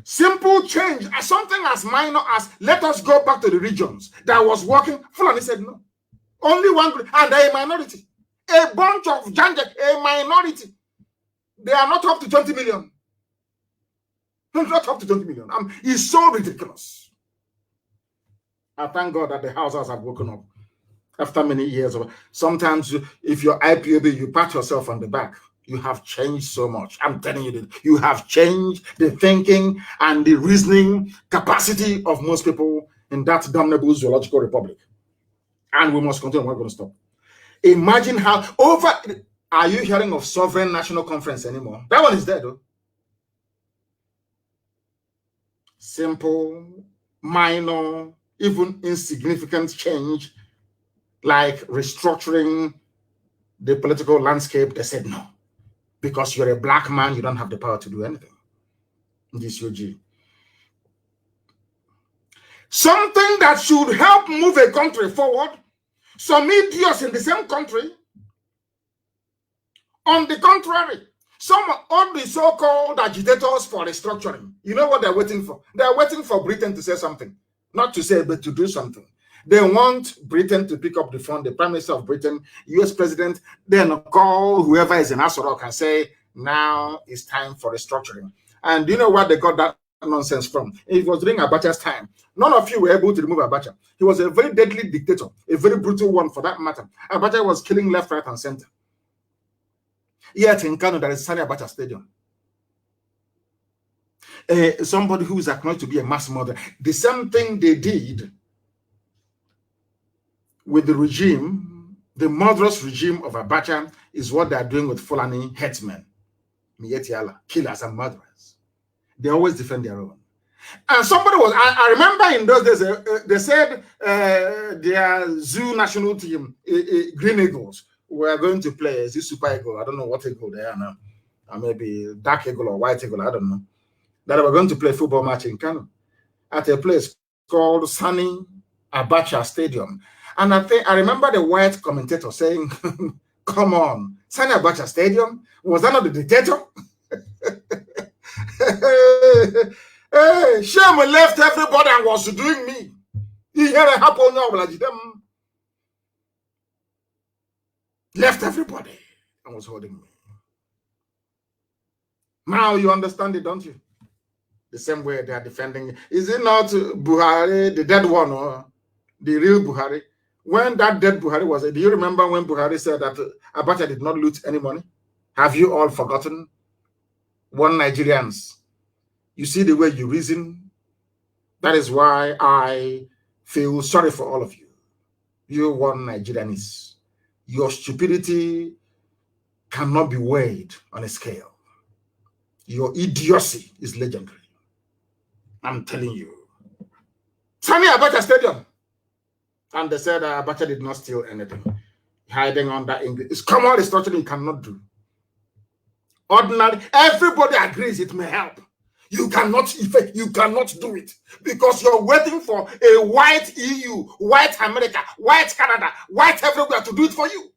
Simple change, something as minor as let us go back to the regions that was working. Fulani said no. Only one group, and they're a minority. A bunch of Janjak, a minority. They are not up to 20 million. Not up to 20 million. It's so ridiculous. I thank God that the houses have woken up after many years. Sometimes, if you're IPOB, you pat yourself on the back. You have changed so much. I'm telling you that you have changed the thinking and the reasoning capacity of most people in that damnable zoological republic. And we must continue. We're not going to stop. Imagine how are you hearing of sovereign national conference anymore? That one is there though. Simple, minor, even insignificant change like restructuring the political landscape. They said no. Because you're a black man, you don't have the power to do anything. This UG. Something that should help move a country forward. Some idiots in the same country. On the contrary, some of the so-called agitators for restructuring. You know what they're waiting for? They're waiting for Britain to say something. Not to say, but to do something. They want Britain to pick up the phone, the Prime Minister of Britain, US President, then call whoever is in Asoro and say, now it's time for restructuring. And do you know what they got that nonsense from? It was during Abacha's time. None of you were able to remove Abacha. He was a very deadly dictator, a very brutal one for that matter. Abacha was killing left, right, and center. Yet in Kanu, there is Sani Abacha Stadium. Somebody who is acknowledged to be a mass murderer. The same thing they did with the regime, the murderous regime of Abacha, is what they are doing with Fulani headsmen, Mietiala, killers and murderers. They always defend their own. And somebody was, I remember in those days, they said their zoo national team, Green Eagles, were going to play as this Super Eagle. I don't know what eagle they are now. Or maybe Dark Eagle or White Eagle, I don't know. That they were going to play a football match in Kanu at a place called Sani Abacha Stadium. And I remember the white commentator saying, come on, Sani Abacha Stadium? Was that not the dictator? Hey, Shame left everybody and was doing me. He had a happen now, left everybody and was holding me. Now you understand it, don't you? The same way they are defending. Is it not Buhari, the dead one, or the real Buhari? When that dead Buhari was, do you remember when Buhari said that Abacha did not loot any money? Have you all forgotten? One Nigerians. You see the way you reason? That is why I feel sorry for all of you. You one Nigerians. Your stupidity cannot be weighed on a scale. Your idiocy is legendary. I'm telling you. Sani Abacha Stadium. And they said Abacha did not steal anything. Hiding under English. It's common restructuring you cannot do. Ordinary, everybody agrees it may help. You cannot do it because you're waiting for a white EU, white America, white Canada, white everywhere to do it for you.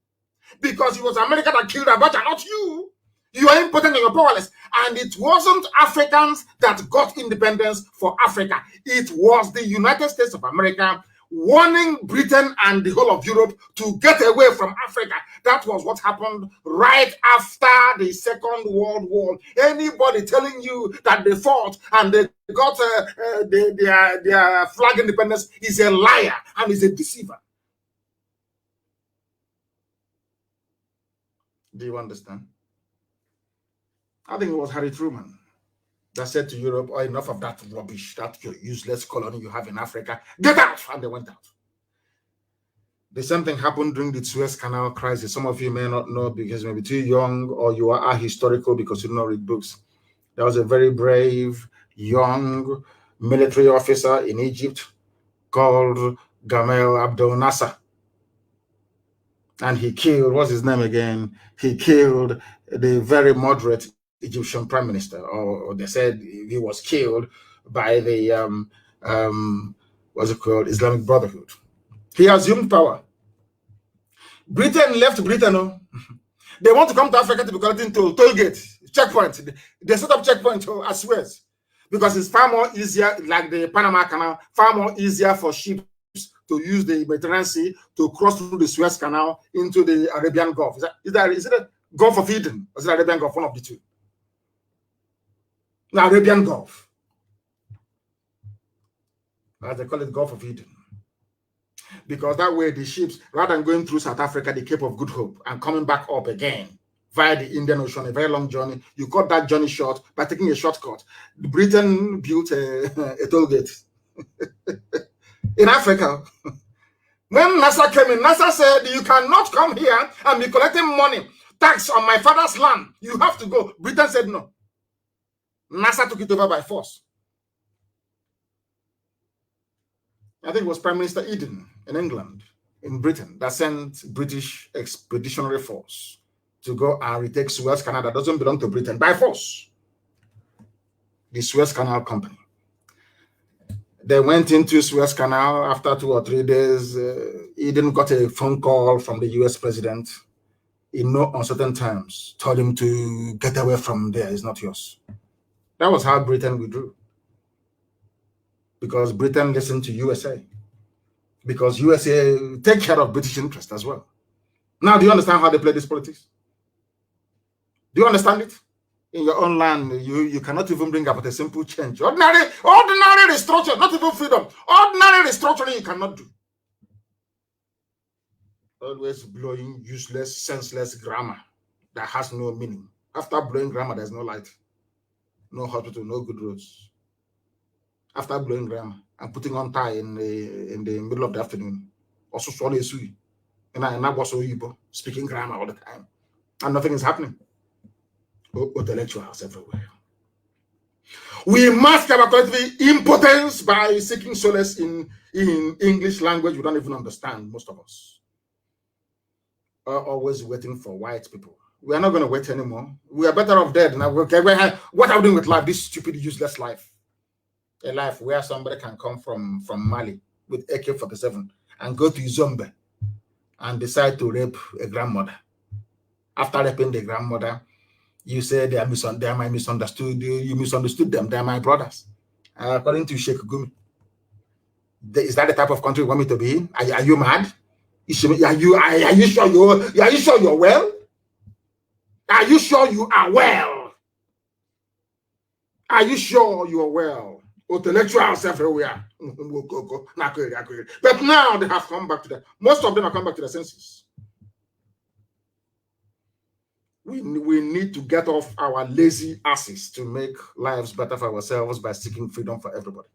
Because it was America that killed Abacha, not you. You are impotent and you're powerless. And it wasn't Africans that got independence for Africa. It was the United States of America warning Britain and the whole of Europe to get away from Africa. That was what happened right after the Second World War. Anybody telling you that they fought and they got their flag independence is a liar and is a deceiver. Do you understand? I think it was Harry Truman that said to Europe, oh, enough of that rubbish, that useless colony you have in Africa. Get out! And they went out. The same thing happened during the Suez Canal crisis. Some of you may not know because you may be too young or you are ahistorical because you don't read books. There was a very brave, young military officer in Egypt called Gamal Abdel Nasser. And he killed, what's his name again? He killed the very moderate Egyptian prime minister, or they said he was killed by the what's it called, Islamic Brotherhood. He assumed power. Britain left Britain. Oh. They want to come to Africa to be collecting toll gate, checkpoint. They set up checkpoint as Suez because it's far more easier, like the Panama Canal, far more easier for ships to use the Mediterranean Sea to cross through the Suez Canal into the Arabian Gulf. Is it a Gulf of Eden or is it Arabian Gulf? One of the two. The Arabian Gulf. As they call it, Gulf of Eden. Because that way the ships, rather than going through South Africa, the Cape of Good Hope, and coming back up again via the Indian Ocean, a very long journey, you cut that journey short by taking a shortcut. Britain built a toll gate in Africa. When NASA came in, NASA said, you cannot come here and be collecting money, tax on my father's land. You have to go. Britain said no. NASA took it over by force. I think it was Prime Minister Eden in England, in Britain, that sent British expeditionary force to go and retake Suez Canal that doesn't belong to Britain by force. The Suez Canal Company. They went into Suez Canal after 2 or 3 days. Eden got a phone call from the US president in no uncertain terms, told him to get away from there, it's not yours. That was how Britain withdrew. Because Britain listened to USA. Because USA take care of British interest as well. Now, do you understand how they play this politics? Do you understand it? In your own land, you cannot even bring about a simple change. Ordinary restructure, not even freedom. Ordinary restructuring you cannot do. Always blowing useless, senseless grammar that has no meaning. After blowing grammar, there's no light, no hospital, no good roads. After blowing grammar and putting on tie in the middle of the afternoon, also and I was speaking grammar all the time, and nothing is happening. Intellectuals everywhere. We mask our collective impotence by seeking solace in English language we don't even understand, most of us. Are always waiting for white people. We are not going to wait anymore. We are better off dead now. What are we doing with life? This stupid, useless life. A life where somebody can come from Mali with AK-47 and go to Zombe and decide to rape a grandmother. After raping the grandmother, you say they are misunderstood. You misunderstood them. They are my brothers. According to Sheikh Gumi, is that the type of country you want me to be in? Are you mad? Are you sure you're well? Are you sure you are well? Are you sure you are well? Intellectuals everywhere. But now they have come back to that. Most of them have come back to the senses. We need to get off our lazy asses to make lives better for ourselves by seeking freedom for everybody.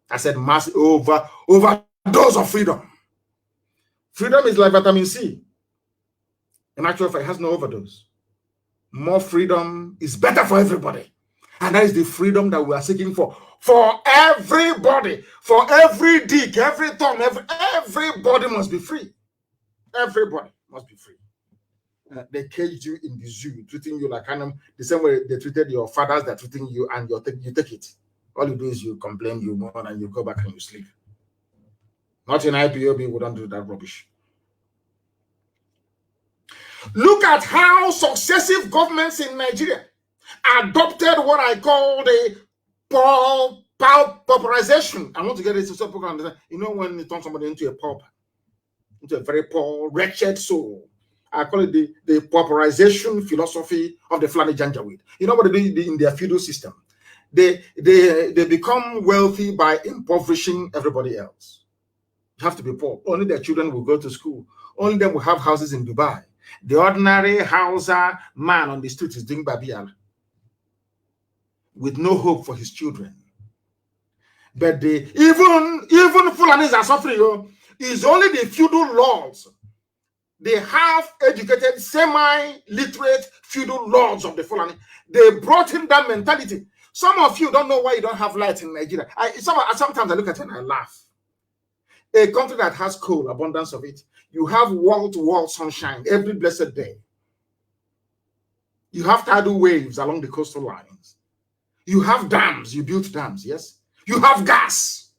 I said mass overdose of freedom. Freedom is like vitamin C. In actual fact, it has no overdose. More freedom is better for everybody. And that is the freedom that we are seeking for everybody, for every dick, every thumb, everybody must be free. Everybody must be free. They caged you in the zoo, treating you like animal, the same way they treated your fathers, they're treating you, and you take it. All you do is you complain, you mourn, and you go back and you sleep. Not in IPOB, we don't do that rubbish. Look at how successive governments in Nigeria adopted what I call the pauperization. I want to get it so people can understand. You know, when you turn somebody into a pauper, into a very poor, wretched soul, I call it the pauperization philosophy of the Fulani Janjaweed. You know what they do in their feudal system? They become wealthy by impoverishing everybody else. You have to be poor. Only their children will go to school. Only them will have houses in Dubai. The ordinary Hausa man on the street is doing babial with no hope for his children. But even Fulanis are suffering. It's only the feudal lords, the half-educated, semi-literate feudal lords of the Fulani. They brought in that mentality. Some of you don't know why you don't have light in Nigeria. Sometimes I look at it and I laugh. A country that has coal, abundance of it, you have wall-to-wall sunshine every blessed day. You have tidal waves along the coastal lines. You have dams, you built dams, yes? You have gas.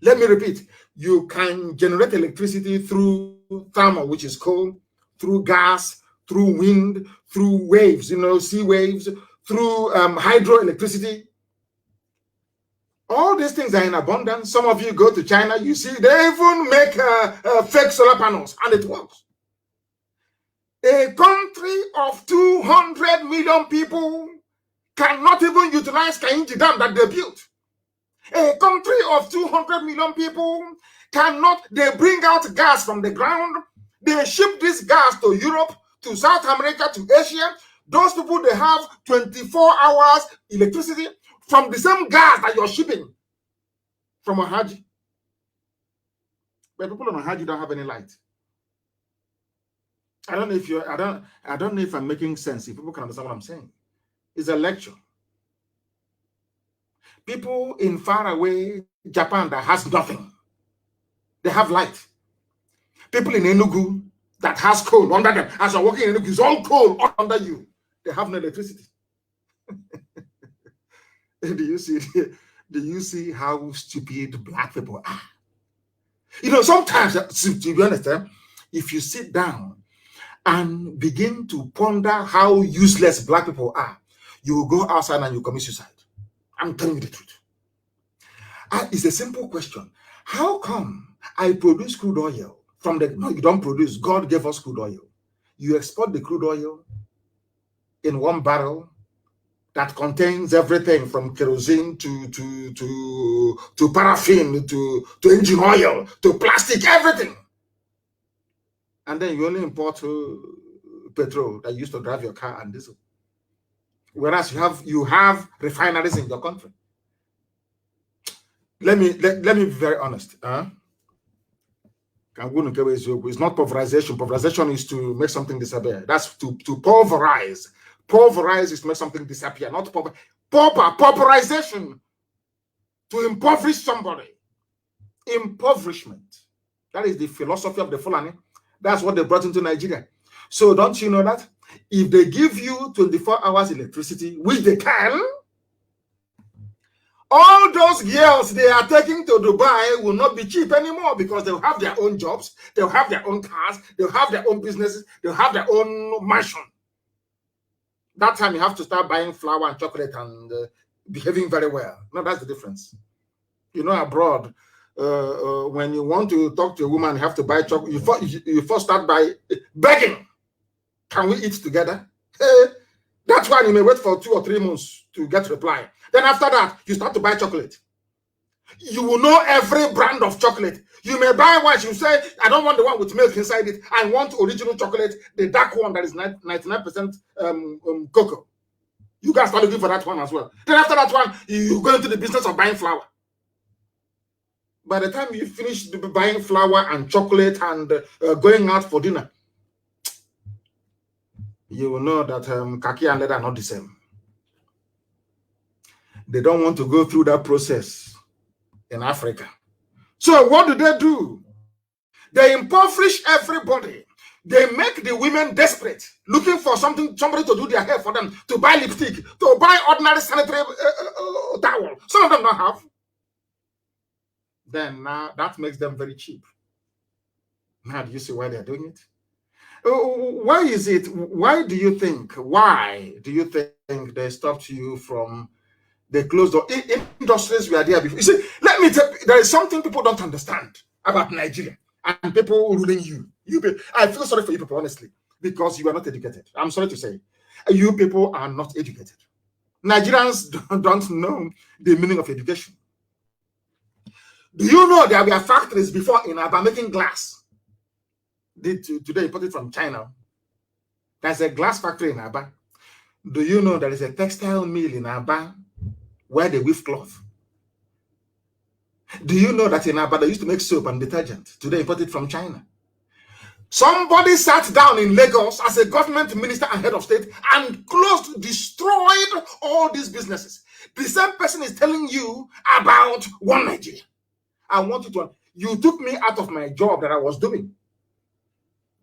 Let me repeat, you can generate electricity through thermal, which is coal, through gas, through wind, through waves, sea waves, through hydroelectricity. All these things are in abundance. Some of you go to China, you see, they even make fake solar panels, and it works. A country of 200 million people cannot even utilize Kainji Dam that they built. A country of 200 million people they bring out gas from the ground. They ship this gas to Europe, to South America, to Asia. Those people, they have 24 hours electricity from the same gas that you're shipping from Ohaji. But people on Ohaji don't have any light. I don't know if I'm making sense. If people can understand what I'm saying. It's a lecture. People in faraway Japan that has nothing, they have light. People in Enugu that has coal under them, as you're walking in Enugu, it's all coal under you. They have no electricity. Do you see how stupid black people are? Sometimes, to be honest, if you sit down and begin to ponder how useless black people are, you will go outside and you commit suicide. I'm telling you the truth. It's a simple question. How come I produce crude oil no, you don't produce. God gave us crude oil. You export the crude oil in one barrel that contains everything from kerosene to paraffin to engine oil to plastic, everything. And then you only import petrol that used to drive your car and diesel. Whereas you have refineries in your country. Let me be very honest. It's not pulverization. Pulverization is to make something disappear. That's to pulverize. Pulverize is to make something disappear, not pulverization. To impoverish somebody. Impoverishment. That is the philosophy of the Fulani. That's what they brought into Nigeria. So don't you know that? If they give you 24 hours electricity, which they can, all those girls they are taking to Dubai will not be cheap anymore because they'll have their own jobs, they'll have their own cars, they'll have their own businesses, they'll have their own mansion. That time you have to start buying flour and chocolate and behaving very well. No, that's the difference. You know, abroad, when you want to talk to a woman, you have to buy chocolate. You first start by begging. Can we eat together? That's why you may wait for 2 or 3 months to get reply. Then after that, you start to buy chocolate. You will know every brand of chocolate. You may buy one. You say, I don't want the one with milk inside it. I want original chocolate, the dark one that is 99% cocoa. You guys start looking for that one as well. Then after that one, you go into the business of buying flour. By the time you finish buying flour and chocolate and going out for dinner, you will know that kaki and leather are not the same. They don't want to go through that process in Africa. So what do? They impoverish everybody. They make the women desperate, looking for somebody to do their hair for them, to buy lipstick, to buy ordinary sanitary towel. Some of them don't have. Then now that makes them very cheap. Now do you see why they're doing it? Why is it? Why do you think they stopped you from the closed door? Industries were there before. You see, let me tell you, there is something people don't understand about Nigeria and people ruling you. I feel sorry for you people, honestly, because you are not educated. I'm sorry to say. You people are not educated. Nigerians don't know the meaning of education. Do you know there were factories before in Aba making glass? Today imported from China. There's a glass factory in Aba. Do you know there is a textile mill in Aba where they weave cloth? Do you know that in Aba they used to make soap and detergent? Today imported from China. Somebody sat down in Lagos as a government minister and head of state and destroyed all these businesses. The same person is telling you about one Nigeria. I want you took me out of my job that I was doing.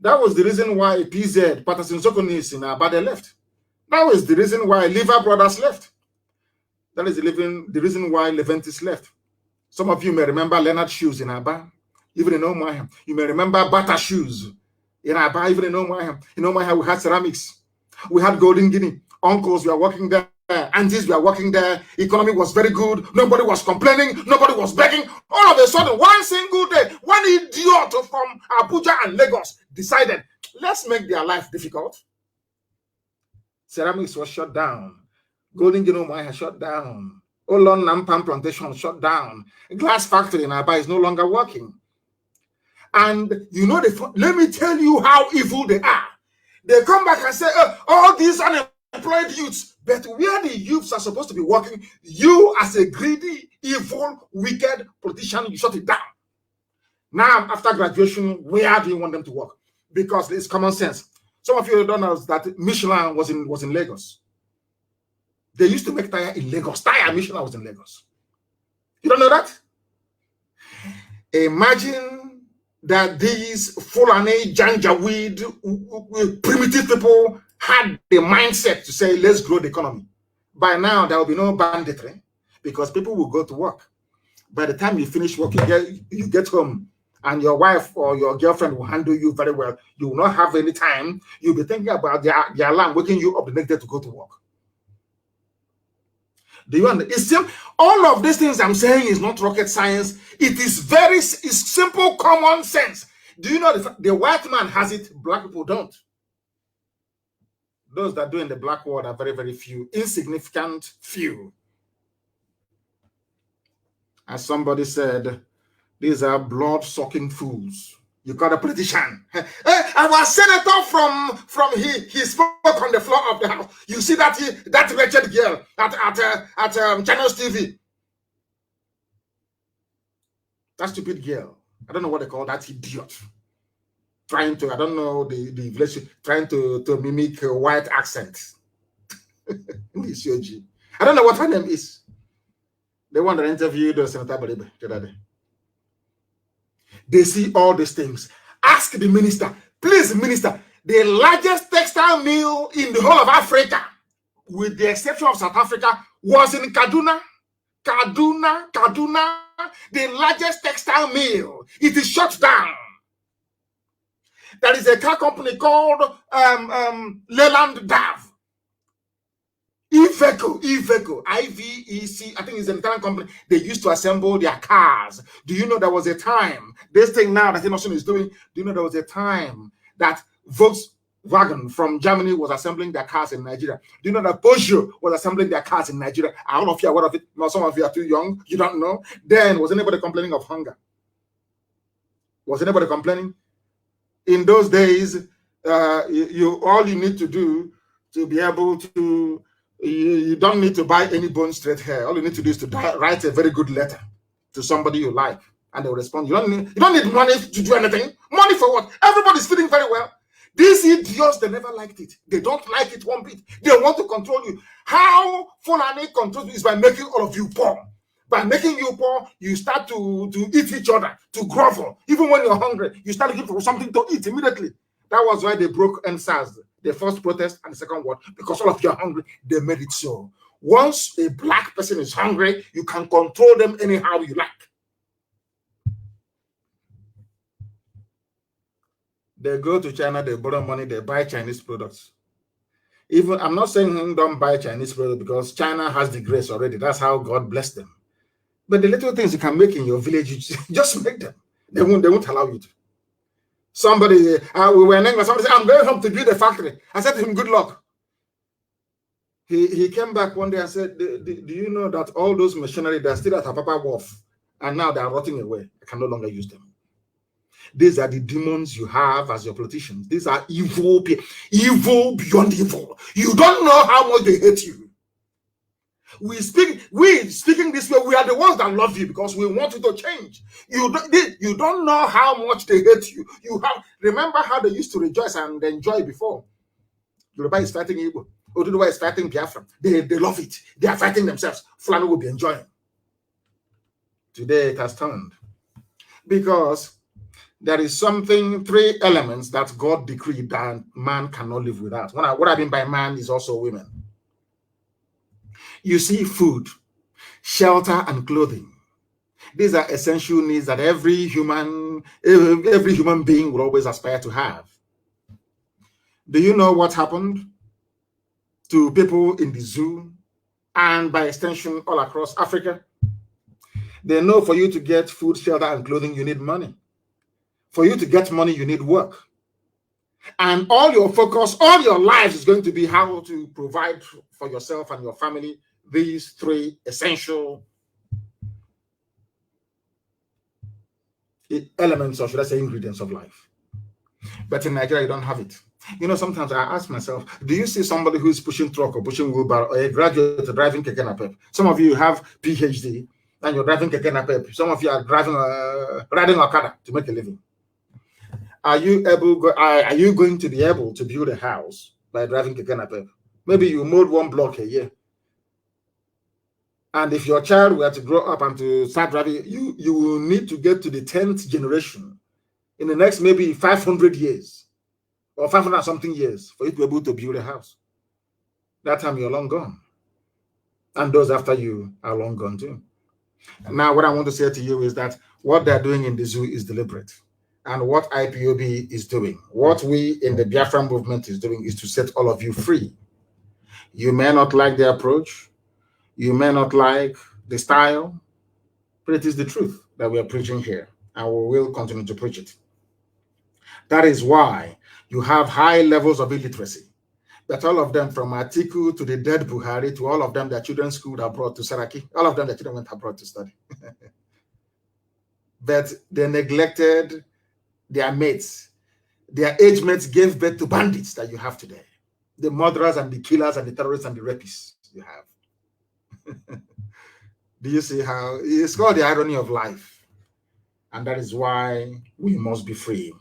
That was the reason why PZ, Patterson Sokonis in Abade left. That was the reason why Lever Brothers left. That is the reason why Leventis left. Some of you may remember Leonard Shoes in Aba, even in Omaham. You may remember Bata Shoes in Aba, even in Omaham. In Omaham, we had ceramics. We had Golden Guinea. Uncles were working there. Aunties were working there. Economy was very good. Nobody was complaining. Nobody was begging. All of a sudden, one single day, one idiot from Abuja and Lagos decided, let's make their life difficult. Ceramics was shut down. Golden Guinea has shut down. Olon Nampam plantation shut down. A glass factory in Aba is no longer working. And you know, let me tell you how evil they are. They come back and say, all these unemployed youths, but where the youths are supposed to be working, you as a greedy, evil, wicked politician, you shut it down. Now, after graduation, where do you want them to work? Because it's common sense. Some of you don't know that Michelin was in Lagos. They used to make tire in Lagos. Michelin was in Lagos. You don't know that? Imagine that these Fulani, Janjaweed, primitive people had the mindset to say, let's grow the economy. By now, there will be no banditry because people will go to work. By the time you finish work, you get home and your wife or your girlfriend will handle you very well. You will not have any time. You'll be thinking about the alarm waking you up the next day to go to work. Do you understand? All of these things I'm saying is not rocket science. It is it's simple common sense. Do you know the white man has it, black people don't? Those that do in the black world are very, very few, insignificant few. As somebody said, these are blood-sucking fools. You got a politician. Hey, our senator from he spoke on the floor of the house. You see that that wretched girl at Channels TV. That stupid girl. I don't know what they call that idiot. Trying to, I don't know the English, trying to mimic a white accent. I don't know what her name is. The one that interviewed Senator Baribe the other day. They see all these things. Ask the minister, please, minister, the largest textile mill in the whole of Africa, with the exception of South Africa, was in Kaduna. Kaduna, the largest textile mill. It is shut down. There is a car company called Leyland Dav. Iveco, I-V-E-C, I think it's an Italian company. They used to assemble their cars. Do you know there was a time, this thing now that Innovation is doing, do you know there was a time that Volkswagen from Germany was assembling their cars in Nigeria? Do you know that Peugeot was assembling their cars in Nigeria? I don't know if you're aware of it. No, some of you are too young. You don't know. Then, was anybody complaining of hunger? Was anybody complaining? In those days, all you need to do to be able to, you don't need to buy any bone straight hair. All you need to do is to write a very good letter to somebody you like, and they'll respond. You don't need money to do anything. Money for what? Everybody's feeling very well. These idiots, they never liked it. They don't like it one bit. They want to control you. How Fulani controls you is by making all of you poor. By making you poor, you start to eat each other, to grovel. Even when you're hungry, you start looking for something to eat immediately. That was why they broke NSAS, the first protest and the second one, because all of you are hungry. They made it so. Once a black person is hungry, you can control them anyhow you like. They go to China, they borrow money, they buy Chinese products. Even, I'm not saying don't buy Chinese products because China has the grace already. That's how God blessed them. But the little things you can make in your village, you just make them. They won't allow you to. Somebody, we were in England, somebody said, I'm going home to build a factory. I said to him, good luck. He came back one day and said, do you know that all those machinery, they're still at Apapa Wharf, and now they're rotting away. I can no longer use them. These are the demons you have as your politicians. These are evil people, evil beyond evil. You don't know how much they hate you. We speaking this way, we are the ones that love you because we want you to change. You don't know how much they hate you. Remember how they used to rejoice and enjoy before. Yoruba is fighting Igbo. Oduduwa is fighting Biafra. They love it. They are fighting themselves. Fulani will be enjoying. Today it has turned. Because there is three elements that God decreed that man cannot live without. What I mean by man is also women. You see, food, shelter, and clothing. These are essential needs that every human being will always aspire to have. Do you know what happened to people in the zoo and by extension all across Africa? They know for you to get food, shelter, and clothing, you need money. For you to get money, you need work. And all your focus, all your life is going to be how to provide for yourself and your family these three essential elements, or should I say ingredients of life. But in Nigeria, you don't have it. You know, sometimes I ask myself, do you see somebody who's pushing truck or pushing wheelbarrow, or a graduate driving keke napep? Some of you have PhD and you're driving keke napep. Some of you are riding Okada to make a living. Are you going to be able to build a house by driving keke napep? Maybe you mold one block a year. And if your child were to grow up and to start driving, you will need to get to the 10th generation in the next maybe 500 years or 500 something years for you to be able to build a house. That time you're long gone. And those after you are long gone too. Now, what I want to say to you is that what they're doing in the zoo is deliberate. And what IPOB is doing, what we in the Biafra movement is doing, is to set all of you free. You may not like the approach. You may not like the style, but it is the truth that we are preaching here, and we will continue to preach it. That is why you have high levels of illiteracy, But all of them, from Atiku to the dead Buhari to all of them, their children schooled abroad to Saraki. All of them, their children went abroad to study. But they neglected their mates. Their age mates gave birth to bandits that you have today. The murderers and the killers and the terrorists and the rapists you have. Do you see how it's called the irony of life? And that is why we must be free.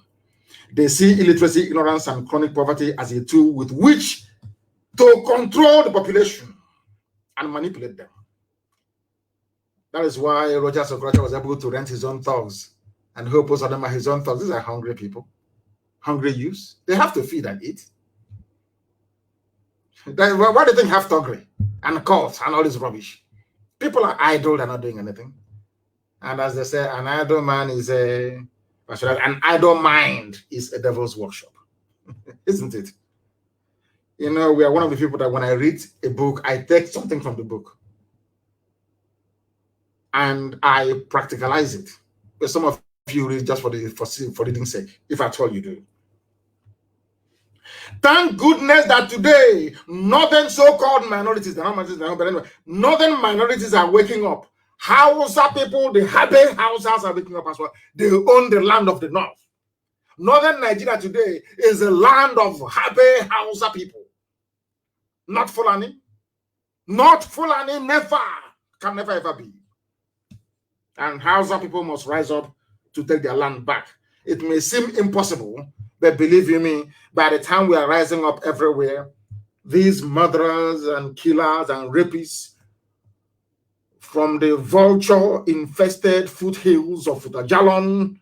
They see illiteracy, ignorance, and chronic poverty as a tool with which to control the population and manipulate them. That is why Roger Socrates was able to rent his own thugs and hope most of them are his own thugs. These are hungry people, hungry youths. They have to feed and eat. Why do you think have thuggery and cults and all this rubbish? People are idle, they're not doing anything. And as they say, an idle man is an idle mind is a devil's workshop. Isn't it? You know, we are one of the people that when I read a book, I take something from the book and I practicalize it. But some of you read just for reading's sake, if at all you do. Thank goodness that today, northern so-called minorities, they're not minorities, but anyway, northern minorities are waking up. Hausa people, the Habe Hausas are waking up as well. They own the land of the north. Northern Nigeria today is a land of Habe Hausa people. Not Fulani. Not Fulani, never. Can never ever be. And Hausa people must rise up to take their land back. It may seem impossible, but believe you me, by the time we are rising up everywhere, these murderers and killers and rapists from the vulture-infested foothills of Futajalon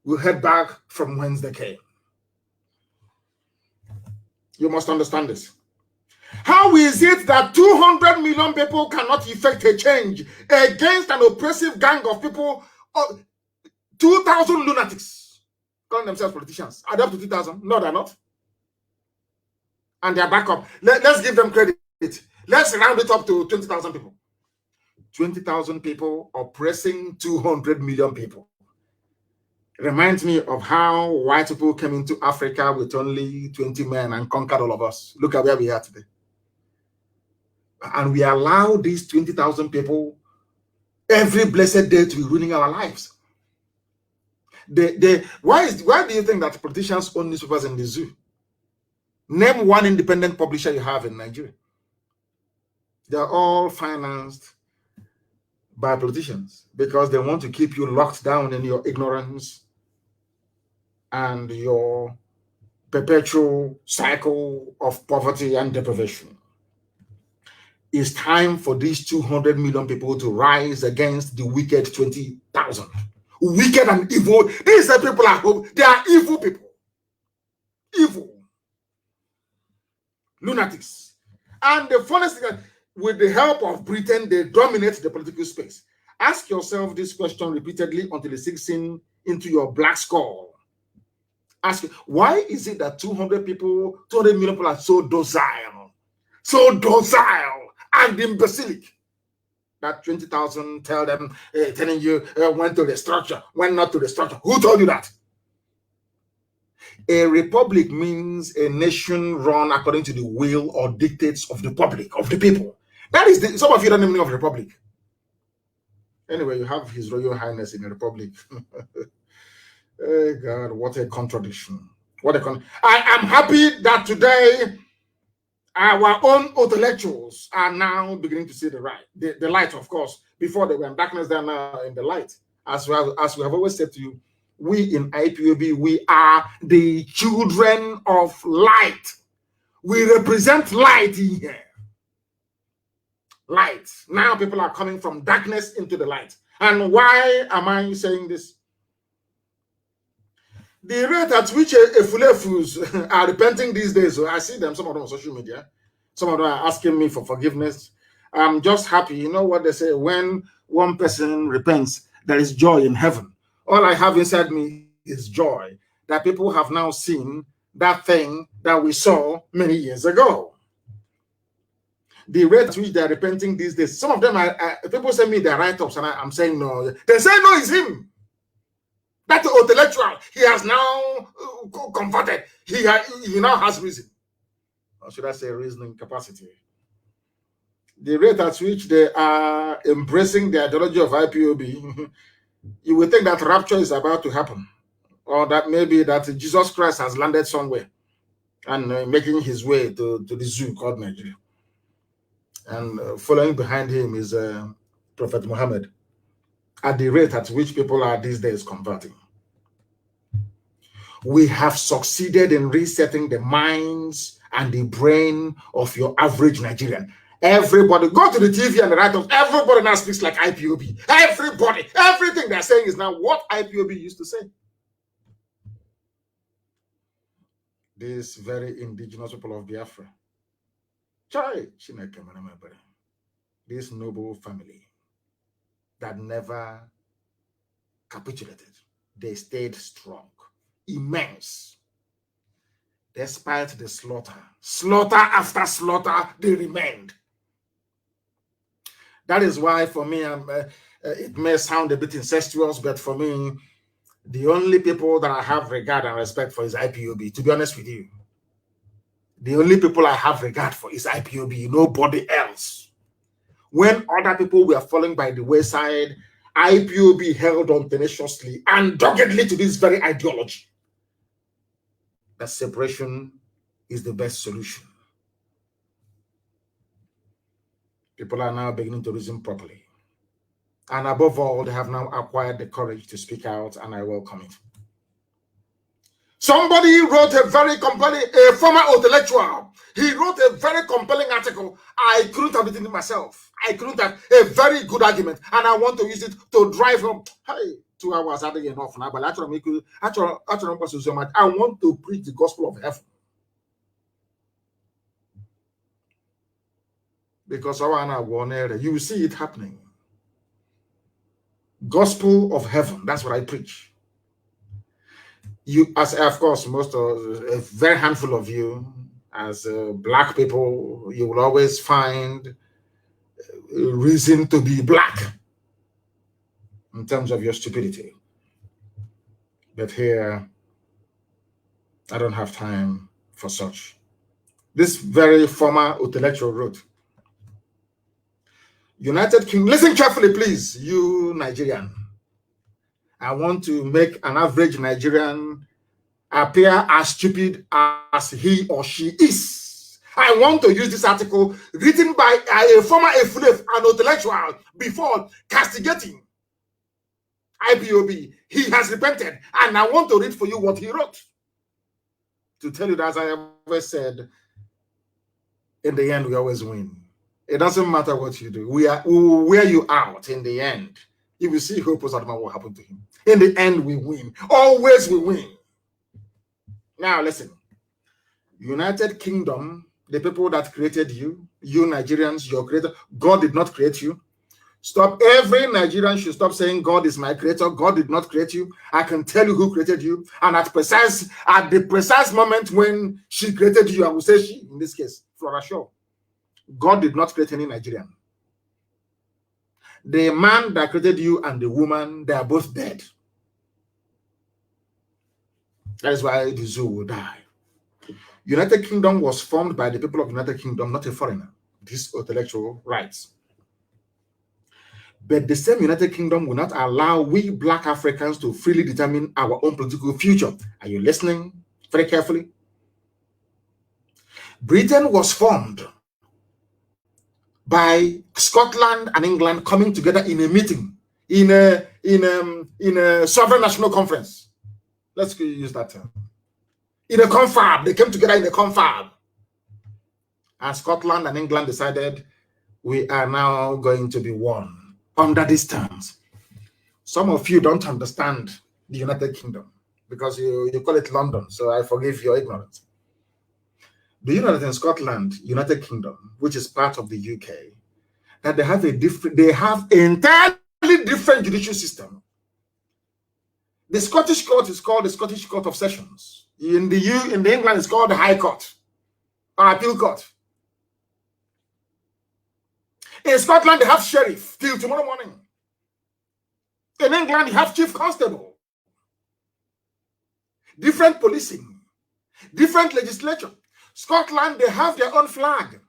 will head back from whence they came. You must understand this. How is it that 200 million people cannot effect a change against an oppressive gang of people, 2,000 lunatics, calling themselves politicians? Are they up to 2,000? No, they're not. And they're back up. Let's give them credit. Let's round it up to 20,000 people. 20,000 people oppressing 200 million people. Reminds me of how white people came into Africa with only 20 men and conquered all of us. Look at where we are today. And we allow these 20,000 people every blessed day to be ruining our lives. Why do you think that politicians own newspapers in the zoo? Name one independent publisher you have in Nigeria. They're all financed by politicians because they want to keep you locked down in your ignorance and your perpetual cycle of poverty and deprivation. It's time for these 200 million people to rise against the wicked 20,000. Wicked and evil. These are people at home. They are evil people. Evil. Lunatics. And the funniest thing is, with the help of Britain, they dominate the political space. Ask yourself this question repeatedly until it sinks in into your black skull. Ask, why is it that 200 million people are so docile and imbecilic that 20,000 telling you went to the structure, went not to the structure? Who told you that? A republic means a nation run according to the will or dictates of the public, of the people. That is some of you don't know the meaning of republic. Anyway, you have His Royal Highness in a republic. Oh God, what a contradiction. I am happy that today our own intellectuals are now beginning to see the light, of course. Before they were in darkness, they're now in the light. As we have always said to you, we in IPOB, we are the children of light. We represent light in here. Light. Now people are coming from darkness into the light. And why am I saying this? The rate at which Efulefus are repenting these days, so I see them, some of them on social media, some of them are asking me for forgiveness. I'm just happy. You know what they say, when one person repents, there is joy in heaven. All I have inside me is joy that people have now seen that thing that we saw many years ago. The rate at which they're repenting these days, some of them people send me their write-ups and I'm saying no. They say no, it's him. That intellectual, he has now converted. He now has reason. or should I say reasoning capacity. The rate at which they are embracing the ideology of IPOB, you would think that rapture is about to happen, or that maybe that Jesus Christ has landed somewhere and making his way to the zoo called Nigeria. And following behind him is Prophet Muhammad, at the rate at which people are these days converting. We have succeeded in resetting the minds and the brain of your average Nigerian. Everybody, go to the TV and write up. Everybody now speaks like IPOB. Everybody, everything they're saying is now what IPOB used to say. This very indigenous people of Biafra, this noble family that never capitulated, they stayed strong, immense. Despite the slaughter after slaughter, they remained. That is why, for me, it may sound a bit incestuous, but for me, the only people that I have regard and respect for is IPOB, to be honest with you. The only people I have regard for is IPOB, nobody else. When other people were falling by the wayside, IPOB held on tenaciously and doggedly to this very ideology. That separation is the best solution. People are now beginning to reason properly. And above all, they have now acquired the courage to speak out, and I welcome it. Somebody wrote a very compelling, a former intellectual, he wrote a very compelling article. I couldn't have written it myself. I couldn't have a very good argument, and I want to use it to drive home. Hey, 2 hours are enough now, but I want to preach the gospel of heaven. Because you will see it happening. Gospel of heaven, that's what I preach. You, as of course, most of a very handful of you, as black people, you will always find reason to be black in terms of your stupidity. But here, I don't have time for such. This very former intellectual wrote, United Kingdom, listen carefully, please, you Nigerian. I want to make an average Nigerian appear as stupid as he or she is. I want to use this article written by a former an intellectual before castigating IPOB. He has repented, and I want to read for you what he wrote. To tell you that, as I always said, in the end, we always win. It doesn't matter what you do. We will wear you out in the end. You will see who what will happen to him. In the end, we win. Always we win. Now, listen. United Kingdom, the people that created you, you Nigerians, your creator, God did not create you. Stop. Every Nigerian should stop saying God is my creator. God did not create you. I can tell you who created you. And at the precise moment when she created you, I will say she, in this case, Flora Shaw. God did not create any Nigerian. The man that created you and the woman, they are both dead. That is why the zoo will die. United Kingdom was formed by the people of United Kingdom, not a foreigner. This intellectual rights. But the same United Kingdom will not allow we Black Africans to freely determine our own political future. Are you listening very carefully? Britain was formed by Scotland and England coming together in a meeting, in a sovereign national conference. Let's use that term. In a confab, they came together in a confab. And Scotland and England decided we are now going to be one under these terms. Some of you don't understand the United Kingdom because you call it London, so I forgive your ignorance. Do you know that in Scotland, United Kingdom, which is part of the UK, that they have entirely different judicial system? The Scottish court is called the Scottish Court of Sessions. In the England, it's called the High Court or Appeal Court. In Scotland, they have sheriff till tomorrow morning. In England, you have chief constable. Different policing, different legislature. Scotland, they have their own flag.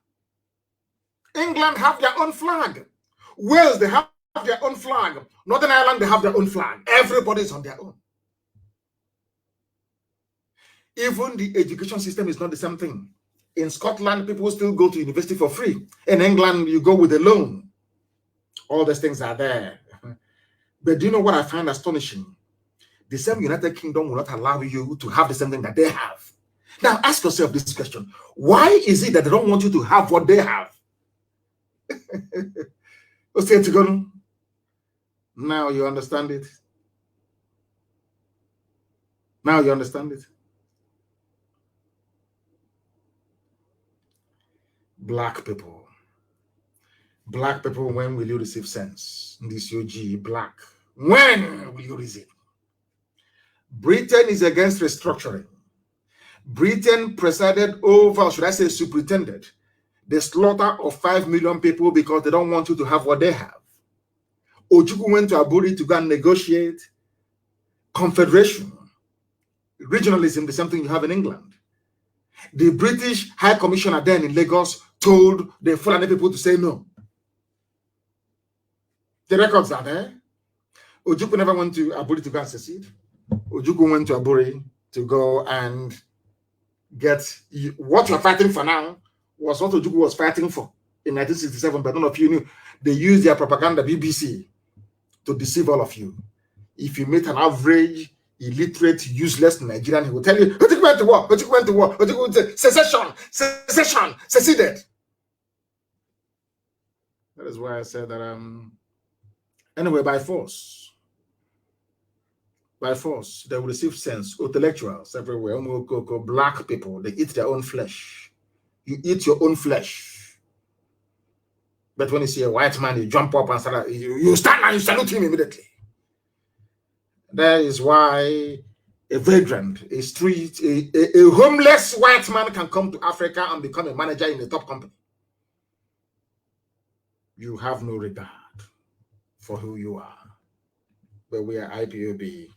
England have their own flag. Wales, they have their own flag. Northern Ireland, they have their own flag. Everybody's on their own. Even the education system is not the same thing. In Scotland, people still go to university for free. In England, you go with a loan. All these things are there. But do you know what I find astonishing? The same United Kingdom will not allow you to have the same thing that they have. Now, ask yourself this question. Why is it that they don't want you to have what they have? Now you understand it. Now you understand it. Black people, when will you receive sense? This UG, black. When will you receive? Britain is against restructuring. Britain presided over, should I say superintended, the slaughter of 5 million people because they don't want you to have what they have. Ojukwu went to Aburi to go and negotiate confederation, regionalism, the same thing you have in England. The British High Commissioner then in Lagos told the Fulani people to say no. The records are there. Ojukwu never went to Aburi to go and secede. Ojukwu went to Aburi to go and get what you're fighting for now was what Ojukwu was fighting for in 1967, but none of you knew. They used their propaganda BBC to deceive all of you. If you meet an average, illiterate, useless Nigerian, he will tell you, Ojukwu went to war, Ojukwu went to war, Ojukwu went to secession, seceded. That is why I said that, anyway, by force, they will receive sense. Intellectuals everywhere, black people, they eat their own flesh. You eat your own flesh. But when you see a white man, you jump up and start, you stand and you salute him immediately. That is why a vagrant, a street, a homeless white man can come to Africa and become a manager in a top company. You have no regard for who you are. But we are IPOB.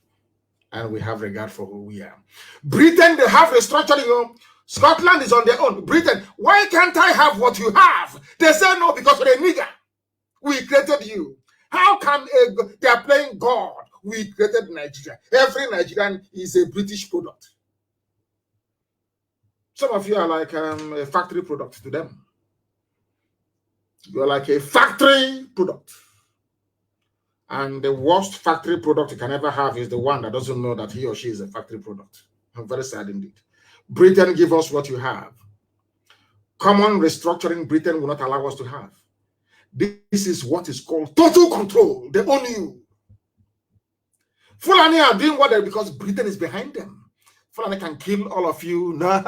And we have regard for who we are. Britain, they have restructuring. Scotland is on their own. Britain, why can't I have what you have? They say no because you're a nigger. We created you. How can they are playing God? We created Nigeria. Every Nigerian is a British product. Some of you are like a factory product to them. You are like a factory product. And the worst factory product you can ever have is the one that doesn't know that he or she is a factory product. I'm very sad indeed. Britain, give us what you have. Common restructuring, Britain will not allow us to have. This is what is called total control. They own you. Fulani are doing what they because Britain is behind them. Fulani can kill all of you. No,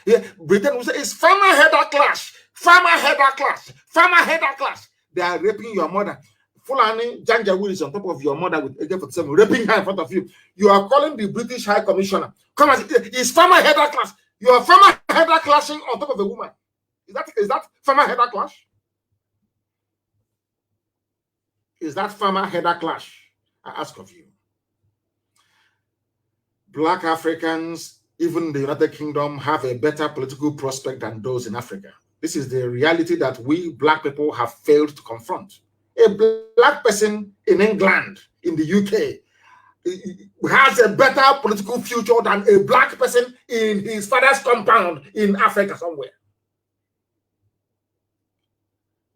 yeah. Britain will say it's farmer header clash. Farmer header clash. Farmer header clash. They are raping your mother. Fulani Janjaweed is on top of your mother with AK-47, raping her in front of you. You are calling the British High Commissioner. Come on, it's farmer header clash. You are farmer header clashing on top of a woman. Is that farmer header clash? Is that farmer header clash? I ask of you. Black Africans, even the United Kingdom, have a better political prospect than those in Africa. This is the reality that we black people have failed to confront. A black person in England, in the UK, has a better political future than a black person in his father's compound in Africa somewhere.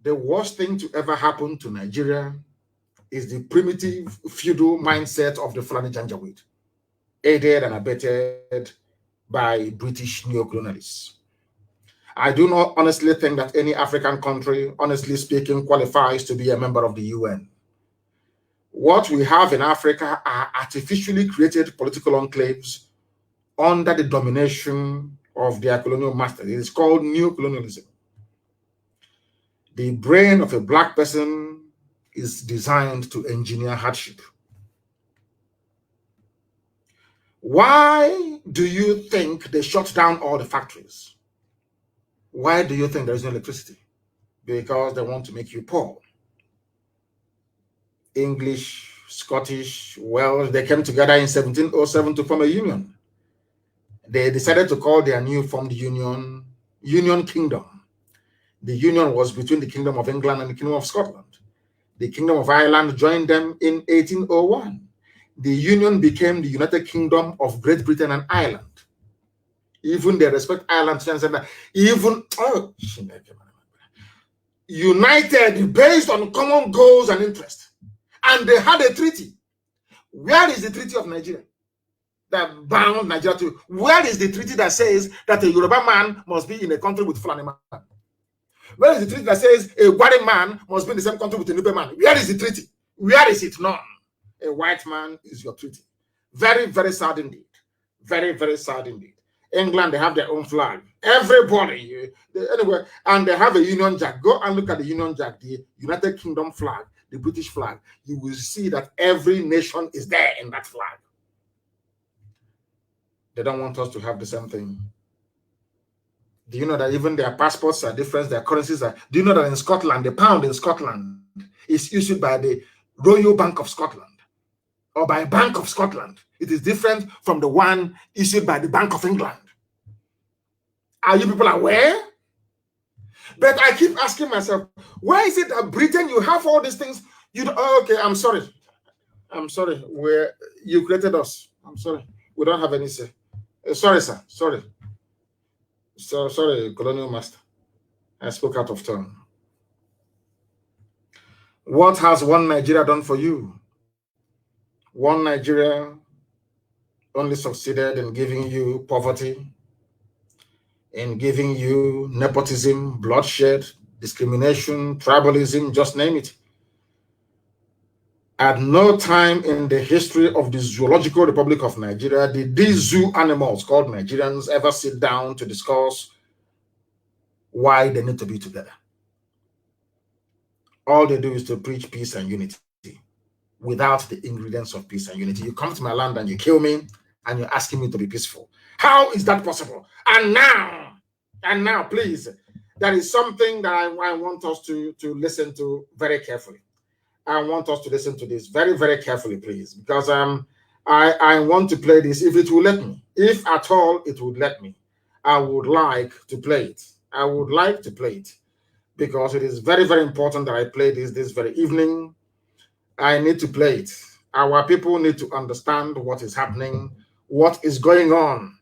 The worst thing to ever happen to Nigeria is the primitive feudal mindset of the Fulani Janjaweed, aided and abetted by British neocolonialists. I do not honestly think that any African country, honestly speaking, qualifies to be a member of the UN. What we have in Africa are artificially created political enclaves under the domination of their colonial masters. It is called neocolonialism. The brain of a black person is designed to engineer hardship. Why do you think they shut down all the factories? Why do you think there is no electricity? Because they want to make you poor. English, Scottish, Welsh, they came together in 1707 to form a union. They decided to call their new formed union Union Kingdom. The union was between the Kingdom of England and the Kingdom of Scotland. The Kingdom of Ireland joined them in 1801. The union became the United Kingdom of Great Britain and Ireland. Even they respect Ireland, even united based on common goals and interests. And they had a treaty. Where is the Treaty of Nigeria that bound Nigeria to? Where is the treaty that says that a Yoruba man must be in a country with Fulani man? Where is the treaty that says a Gwari man must be in the same country with a Nupe man? Where is the treaty? Where is it? None. A white man is your treaty. Very, very sad indeed. Very, very sad indeed. England, they have their own flag. Everybody, anyway, and they have a Union Jack. Go and look at the Union Jack, the United Kingdom flag, the British flag. You will see that every nation is there in that flag. They don't want us to have the same thing. Do you know that even their passports are different, their currencies are? Do you know that in Scotland, the pound in Scotland is issued by the Royal Bank of Scotland or by Bank of Scotland? It is different from the one issued by the Bank of England. Are you people aware? But I keep asking myself, why is it that Britain, you have all these things? You don't, oh, okay, I'm sorry. I'm sorry. You created us. I'm sorry. We don't have any say. Sorry, sir. Sorry. So sorry, Colonial Master. I spoke out of turn. What has one Nigeria done for you? One Nigeria only succeeded in giving you poverty, in giving you nepotism, bloodshed, discrimination, tribalism, just name it. At no time in the history of the Zoological Republic of Nigeria did these zoo animals called Nigerians ever sit down to discuss why they need to be together. All they do is to preach peace and unity without the ingredients of peace and unity. You come to my land and you kill me and you're asking me to be peaceful. How is that possible? And now, please, that is something that I want us to listen to very carefully. I want us to listen to this very, very carefully, please, because I want to play this if it will let me. If at all it would let me, I would like to play it. I would like to play it because it is very, very important that I play this very evening. I need to play it. Our people need to understand what is happening, what is going on.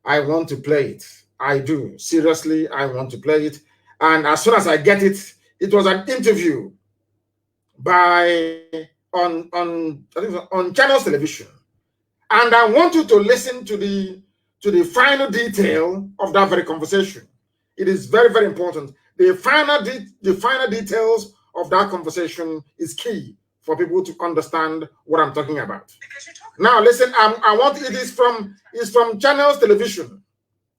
I want to play it. I do. Seriously, I want to play it. And as soon as I get it, it was an interview on Channels Television, and I want you to listen to the final detail of that very conversation. It is very, very important. The final details of that conversation is key for people to understand what I'm talking about. Now, listen. I want it's from Channels Television.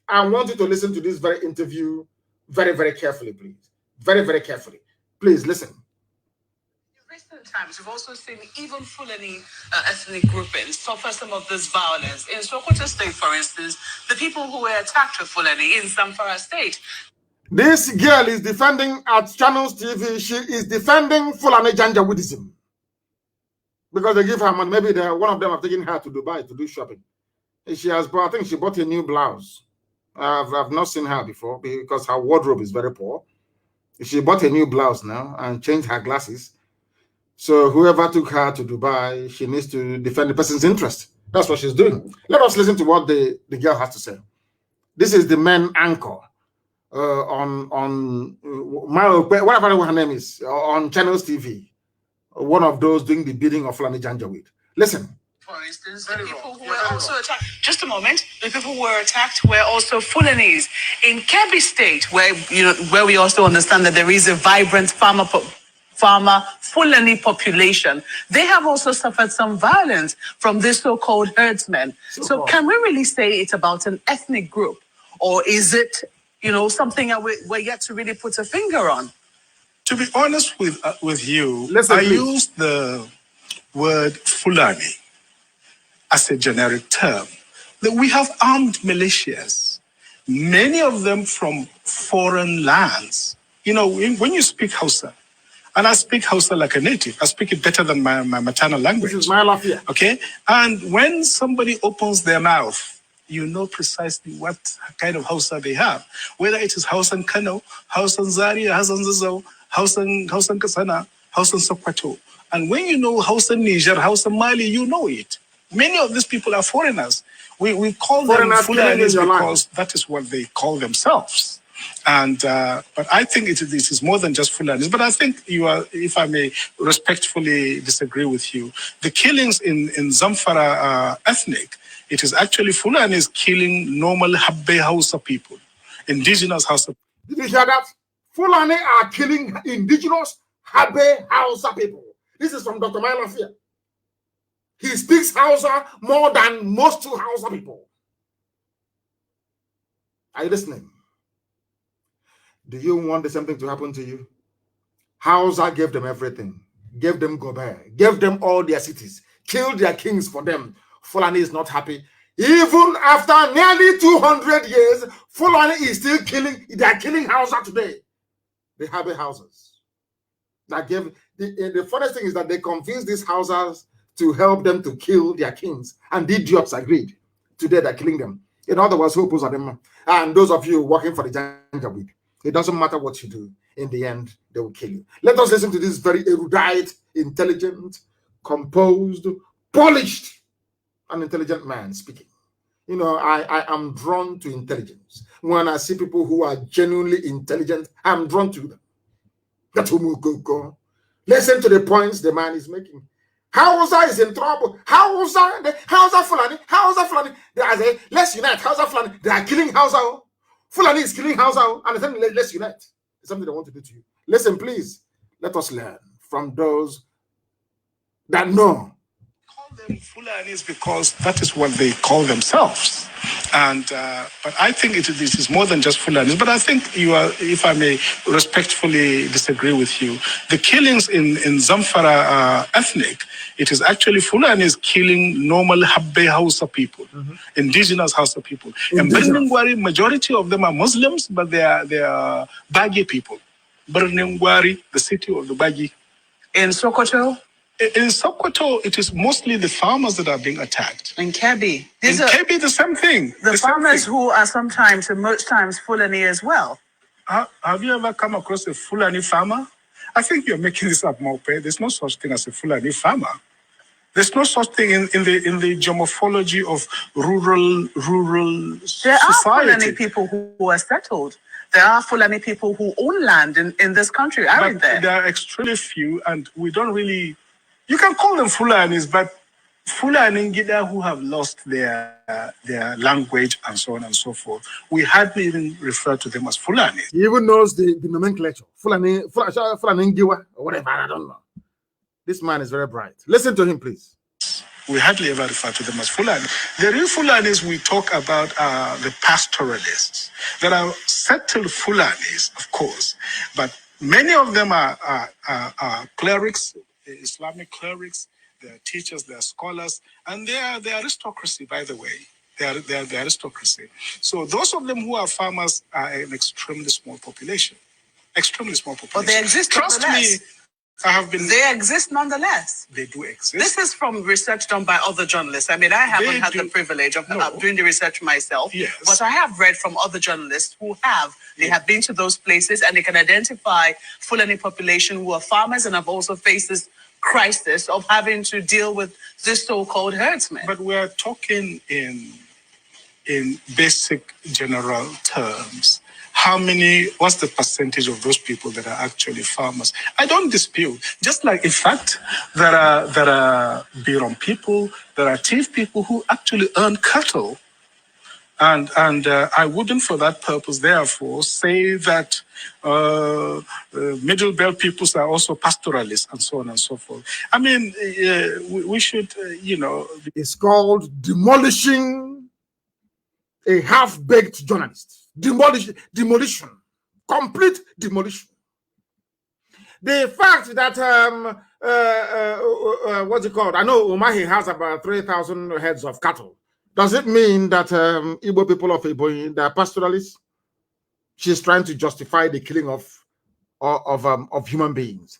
I want you to listen to this very interview very, very carefully, please. Very, very carefully. Please listen. Recent times, we've also seen even Fulani ethnic groupings suffer some of this violence. In Sokoto State, for instance, the people who were attacked were Fulani in Zamfara State. This girl is defending at Channels TV. She is defending Fulani Janjaweedism because they give her money. Maybe one of them have taken her to Dubai to do shopping. She has bought, I think she bought a new blouse. I've not seen her before because her wardrobe is very poor. She bought a new blouse now and changed her glasses. So whoever took her to Dubai, she needs to defend the person's interest. That's what she's doing. Let us listen to what the girl has to say. This is the main anchor on whatever her name is, on Channels TV. One of those doing the bidding of Fulani Janjaweed. Listen. For instance, the people who were also attacked. Just a moment. The people who were attacked were also Fulanis in Kebbi State, where we also understand that there is a vibrant farmer Fulani population. They have also suffered some violence from this so-called herdsmen. So can we really say it's about an ethnic group, or is it, something that we're yet to really put a finger on? To be honest with you, Listen, I please. use the word Fulani as a generic term. That we have armed militias, many of them from foreign lands. When you speak Hausa, and I speak Hausa like a native, I speak it better than my maternal language. This is my lafia. Okay? And when somebody opens their mouth you know precisely what kind of Hausa they have. Whether it is Hausa Kanu, Hausa Zaria, Hausa Zazo, Hausa Katsina, Hausa Sokoto. And when you know Hausa Niger, Hausa Mali, you know it. Many of these people are foreigners. We call them Fulanis because that is what they call themselves. And but I think it is more than just Fulanis. But I think you are, if I may respectfully disagree with you, the killings in Zamfara ethnic, it is actually Fulanis killing normal Habbe Hausa people, indigenous Hausa. Did you hear that? Fulani are killing indigenous Habbe Hausa people. This is from Dr. Mailafia. He speaks Hausa more than most Hausa people. Are you listening? Do you want the same thing to happen to you? Hausa gave them everything. Gave them Gobert. Gave them all their cities. Killed their kings for them. Fulani is not happy. Even after nearly 200 years, Fulani is still killing. They are killing Hausa today. They have houses. That gave the funniest thing is that they convinced these Hausas to help them to kill their kings, and the idiots agreed. Today they're killing them. In other words, who oppose them? And those of you working for the Janjaweed, it doesn't matter what you do. In the end, they will kill you. Let us listen to this very erudite, intelligent, composed, polished, and intelligent man speaking. You know, I am drawn to intelligence. When I see people who are genuinely intelligent, I'm drawn to them. That's who go. Listen to the points the man is making. Hausa is in trouble. Hausa Fulani. They are saying, let's unite. Hausa Fulani. They are killing Hausa. Fulani is killing Hausa. And then let's unite. It's something they want to do to you. Listen, please. Let us learn from those that know. Call them Fulanis because that is what they call themselves. And but I think it is more than just Fulanis. But I think you are, if I may respectfully disagree with you, the killings in Zamfara ethnic, it is actually Fulanis killing normal Habbe Hausa people, indigenous Hausa people. And Birningwari, majority of them are Muslims, but they are Bagi people. Birningwari, the city of the Bagi. In Sokoto? In Sokoto, it is mostly the farmers that are being attacked. In Kebbi? Kebbi, the same thing. The farmers who are sometimes, and most times, Fulani as well. Have you ever come across a Fulani farmer? I think you're making this up, Maupe. There's no such thing as a Fulani farmer. There's no such thing in the geomorphology of rural There society. are Fulani people who are settled. There are Fulani people who own land in this country, aren't there? There are extremely few, and we don't really... You can call them Fulanis, but Fulani Ngida who have lost their language and so on and so forth, we hardly even refer to them as Fulani. He even knows the nomenclature. Fulani Ngiwa, or whatever, I don't know. This man is very bright. Listen to him, please. We hardly ever refer to them as Fulani. The real Fulanis we talk about are the pastoralists. There are settled Fulanis, of course, but many of them are clerics, Islamic clerics, they are teachers, they are scholars, and they are the aristocracy, by the way. They are the aristocracy. So those of them who are farmers are an extremely small population. Extremely small population. But they exist. Trust me, They exist nonetheless. They do exist. This is from research done by other journalists. I mean, I haven't had the privilege of doing the research myself, but I have read from other journalists who have. They have been to those places and they can identify Fulani population who are farmers and have also faced this crisis of having to deal with this so-called herdsmen. But we're talking in basic general terms. What's the percentage of those people that are actually farmers? I don't dispute. Just like, in fact, there are Biron people, there are chief people who actually earn cattle. And I wouldn't, for that purpose, therefore, say that middle belt peoples are also pastoralists and so on and so forth. I mean, we should, It's called demolishing a half-baked journalist. Demolition. Complete demolition. The fact that, what's it called? I know Umahi has about 3,000 heads of cattle. Does it mean that Igbo people of Igbo, they are pastoralists? She's trying to justify the killing of human beings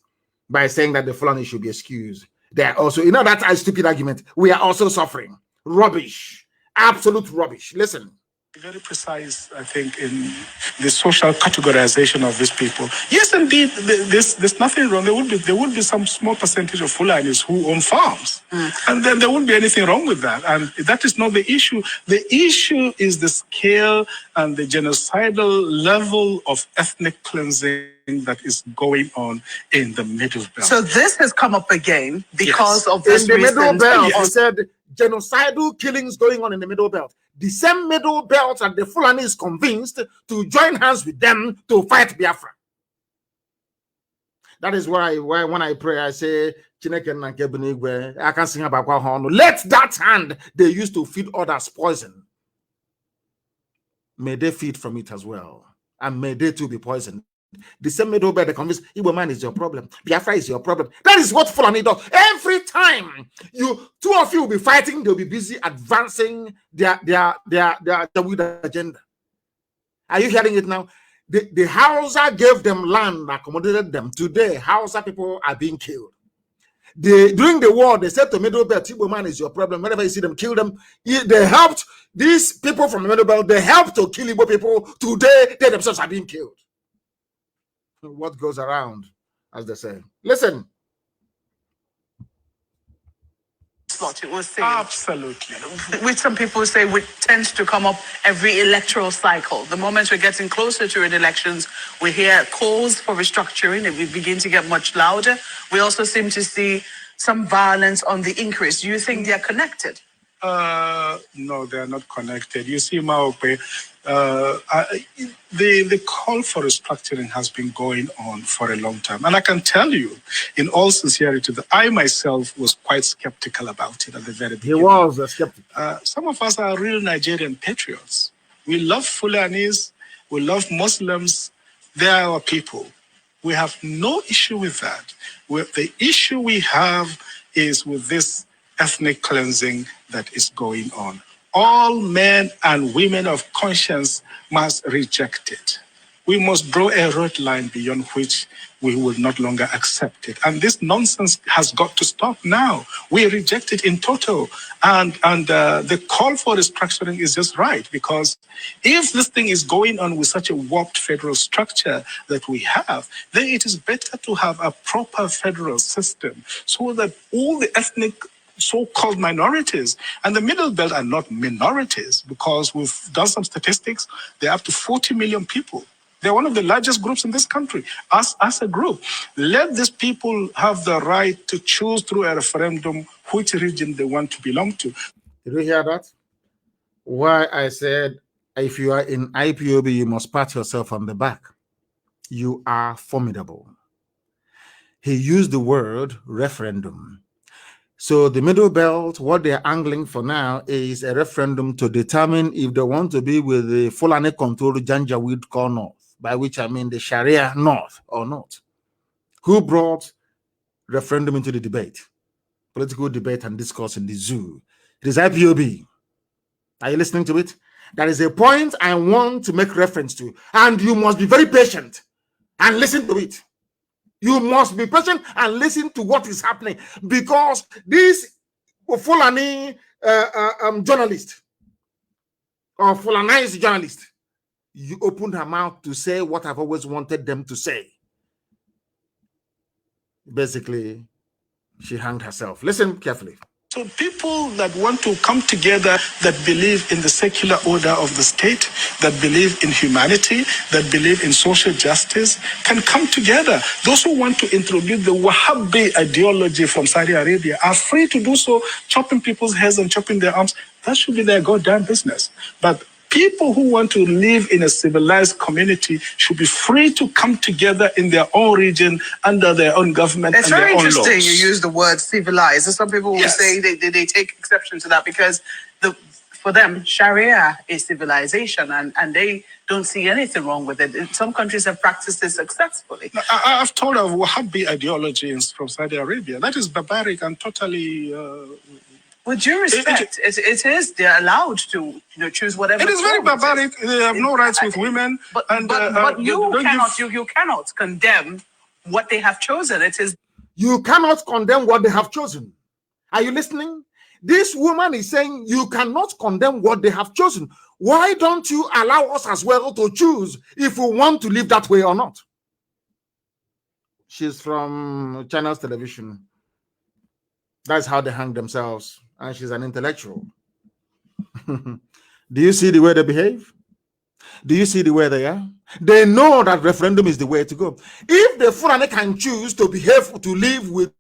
by saying that the Fulani should be excused. They are also, that's a stupid argument. We are also suffering. Rubbish. Absolute rubbish. Listen. Very precise, I think, in the social categorization of these people. Yes, indeed, there's nothing wrong. There would be some small percentage of Fulanis who own farms, and then there wouldn't be anything wrong with that. And that is not the issue. The issue is the scale and the genocidal level of ethnic cleansing that is going on in the Middle Belt. So this has come up again because of this. In the Middle Belt, yes. He said genocidal killings going on in the Middle Belt. The same Middle Belt and the Fulani is convinced to join hands with them to fight Biafra. That is why when I pray, I say, I can sing about let that hand they used to feed others poison. May they feed from it as well. And may they too be poisoned. The same Middle Belt, they convince Igbo man is your problem. Biafra is your problem. That is what Fulani does. Every time two of you will be fighting, they'll be busy advancing their agenda. Are you hearing it now? The Hausa gave them land, accommodated them. Today, Hausa people are being killed. During the war, they said to Middle Belt, Igbo man is your problem. Whenever you see them, kill them. They helped these people from the Middle Belt. They helped to kill Igbo people. Today, they themselves are being killed. What goes around, as they say. Listen. It was absolutely. Which some people say tends to come up every electoral cycle. The moment we're getting closer to elections, we hear calls for restructuring and we begin to get much louder. We also seem to see some violence on the increase. Do you think they're connected? No, they are not connected. You see, Maokwe, the call for restructuring has been going on for a long time. And I can tell you, in all sincerity, that I myself was quite skeptical about it at the very beginning. He was a skeptic. Some of us are real Nigerian patriots. We love Fulanis. We love Muslims. They are our people. We have no issue with that. The issue we have is with this ethnic cleansing that is going on. All men and women of conscience must reject it. We must draw a red line beyond which we will not longer accept it. And this nonsense has got to stop now. We reject it in total. And the call for restructuring is just right, because if this thing is going on with such a warped federal structure that we have, then it is better to have a proper federal system so that all the ethnic so-called minorities, and the Middle Belt are not minorities, because we've done some statistics, they're up to 40 million people. They're one of the largest groups in this country, as a group. Let these people have the right to choose through a referendum which region they want to belong to. Did you hear that? Why I said, if you are in IPOB, you must pat yourself on the back. You are formidable. He used the word referendum. So the Middle Belt, what they're angling for now is a referendum to determine if they want to be with the Fulani-controlled Janjaweed core north, by which I mean the Sharia north or not. Who brought referendum into the debate? Political debate and discourse in the zoo. It is IPOB. Are you listening to it? That is a point I want to make reference to. And you must be very patient and listen to it. You must be patient and listen to what is happening, because this Fulani journalist or Fulanized journalist, you opened her mouth to say what I've always wanted them to say. Basically, she hanged herself. Listen carefully. So people that want to come together, that believe in the secular order of the state, that believe in humanity, that believe in social justice, can come together. Those who want to introduce the Wahhabi ideology from Saudi Arabia are free to do so, chopping people's heads and chopping their arms. That should be their goddamn business. But people who want to live in a civilized community should be free to come together in their own region under their own government and their own laws. It's very interesting you use the word civilized. Some people will say they take exception to that because for them, Sharia is civilization and they don't see anything wrong with it. Some countries have practiced it successfully. I've told of Wahhabi ideology from Saudi Arabia. That is barbaric and totally... With due respect, it is. They're allowed to choose whatever. It is very barbaric. They have no rights with women. But you cannot condemn what they have chosen. It is. You cannot condemn what they have chosen. Are you listening? This woman is saying you cannot condemn what they have chosen. Why don't you allow us as well to choose if we want to live that way or not? She's from Channels Television. That's how they hang themselves. And she's an intellectual. Do you see the way they behave? Do you see the way they are? They know that referendum is the way to go. If the Fulani can choose to behave, to live with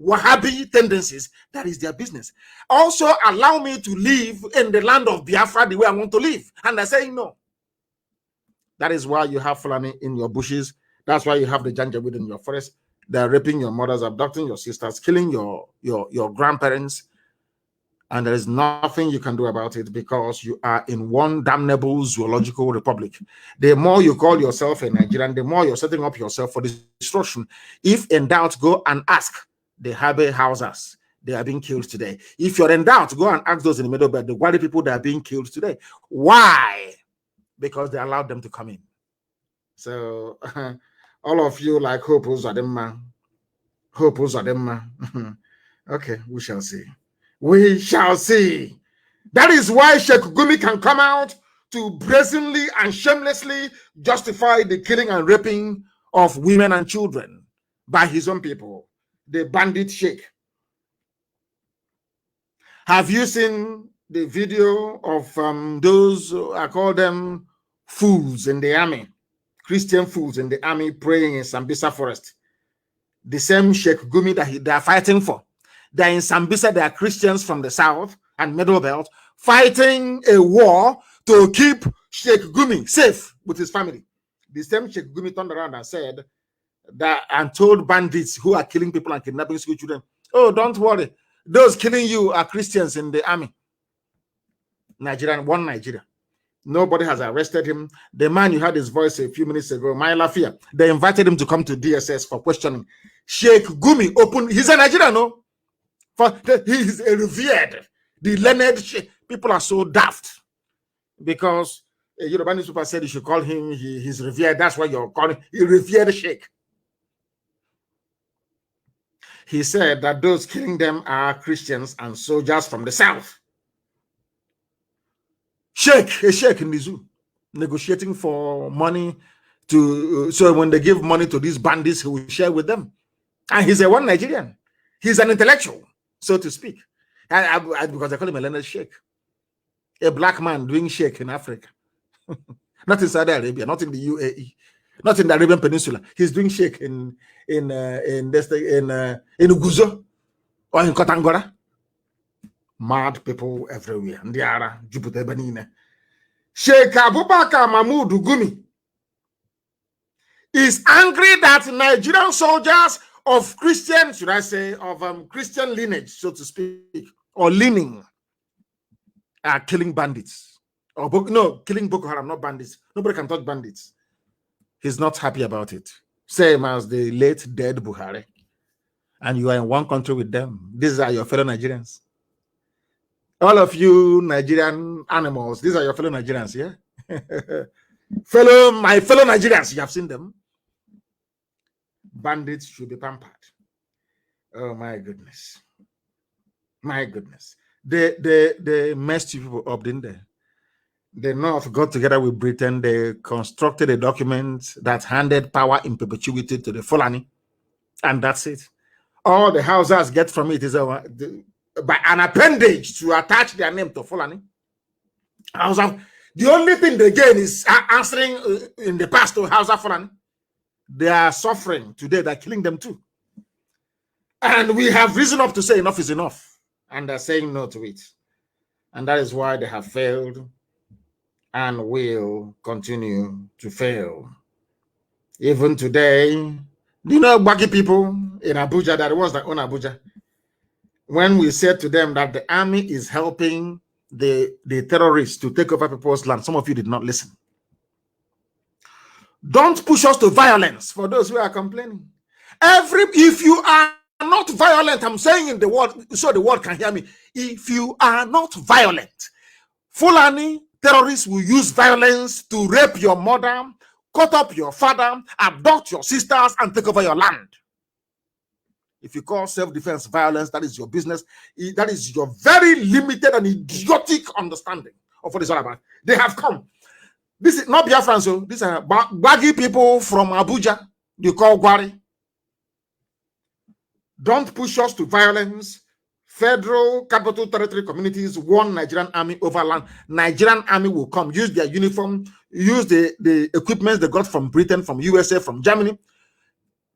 Wahhabi tendencies, that is their business. Also, allow me to live in the land of Biafra the way I want to live. And they're saying no. That is why you have Fulani in your bushes. That's why you have the Janjaweed in your forest. They're raping your mothers, abducting your sisters, killing your grandparents. And there is nothing you can do about it because you are in one damnable zoological republic. The more you call yourself a Nigerian, the more you're setting up yourself for destruction. If in doubt, go and ask the Habe Hausas. They are being killed today. If you're in doubt, go and ask those in the Middle Belt, the Wadi people that are being killed today. Why? Because they allowed them to come in. So all of you like Hope Uzadimma. Hope Uzadimma. Okay, we shall see. We shall see. That is why Sheikh Gumi can come out to brazenly and shamelessly justify the killing and raping of women and children by his own people, the bandit Sheikh. Have you seen the video of those, I call them fools in the army, Christian fools in the army praying in Sambisa forest? The same Sheikh Gumi that they are fighting for. They're in Sambisa, they are Christians from the south and Middle Belt fighting a war to keep Sheikh Gumi safe with his family. The same Sheikh Gumi turned around and said that and told bandits who are killing people and kidnapping school children, oh, don't worry. Those killing you are Christians in the army. Nigerian, one Nigeria. Nobody has arrested him. The man you heard his voice a few minutes ago, my Lafia, they invited him to come to DSS for questioning. Sheikh Gumi opened, he's a Nigerian, no? He is a revered, the learned Sheikh. People are so daft because Yoruba newspaper said you should call him, he's revered. That's why you're calling him revered Sheikh. He said that those killing them are Christians and soldiers from the south. Sheikh, a sheikh in the zoo, negotiating for money to, so when they give money to these bandits, he will share with them. And he's a one Nigerian. He's an intellectual, so to speak. Because I call him a learned sheikh. A black man doing sheikh in Africa. Not in Saudi Arabia, not in the UAE, not in the Arabian Peninsula. He's doing sheikh in Uguzo or in Kotangora. Mad people everywhere. Ndiara, Jupiter Benine. Sheikh Abubakar Mahmoud Gumi is angry that Nigerian soldiers of Christian, should I say, of Christian lineage, so to speak, or leaning, are killing bandits. Or killing Boko Haram, not bandits. Nobody can touch bandits. He's not happy about it. Same as the late dead Buhari. And you are in one country with them. These are your fellow Nigerians. All of you Nigerian animals, these are your fellow Nigerians, yeah? My fellow Nigerians, you have seen them. Bandits should be pampered. Oh my goodness. My goodness. They messed you people up, didn't they? The North got together with Britain. They constructed a document that handed power in perpetuity to the Fulani. And that's it. All the Hausas get from it is by an appendage to attach their name to Fulani. The only thing they gain is answering in the past to Hausa Fulani. They are suffering today. They're killing them too. And we have risen up to say enough is enough. And they're saying no to it. And that is why they have failed and will continue to fail. Even today, do you know Baki people in Abuja, that was that own Abuja? When we said to them that the army is helping the terrorists to take over people's land, some of you did not listen. Don't push us to violence for those who are complaining. If you are not violent, I'm saying in the word, so the world can hear me. If you are not violent, Fulani terrorists will use violence to rape your mother, cut up your father, abduct your sisters, and take over your land. If you call self-defense violence, that is your business. That is your very limited and idiotic understanding of what it's all about. They have come. This is not Biafran, so these are baggy people from Abuja. You call Gwari. Don't push us to violence. Federal Capital Territory communities won Nigerian army over land. Nigerian army will come, use their uniform, use the equipment they got from Britain, from USA, from Germany,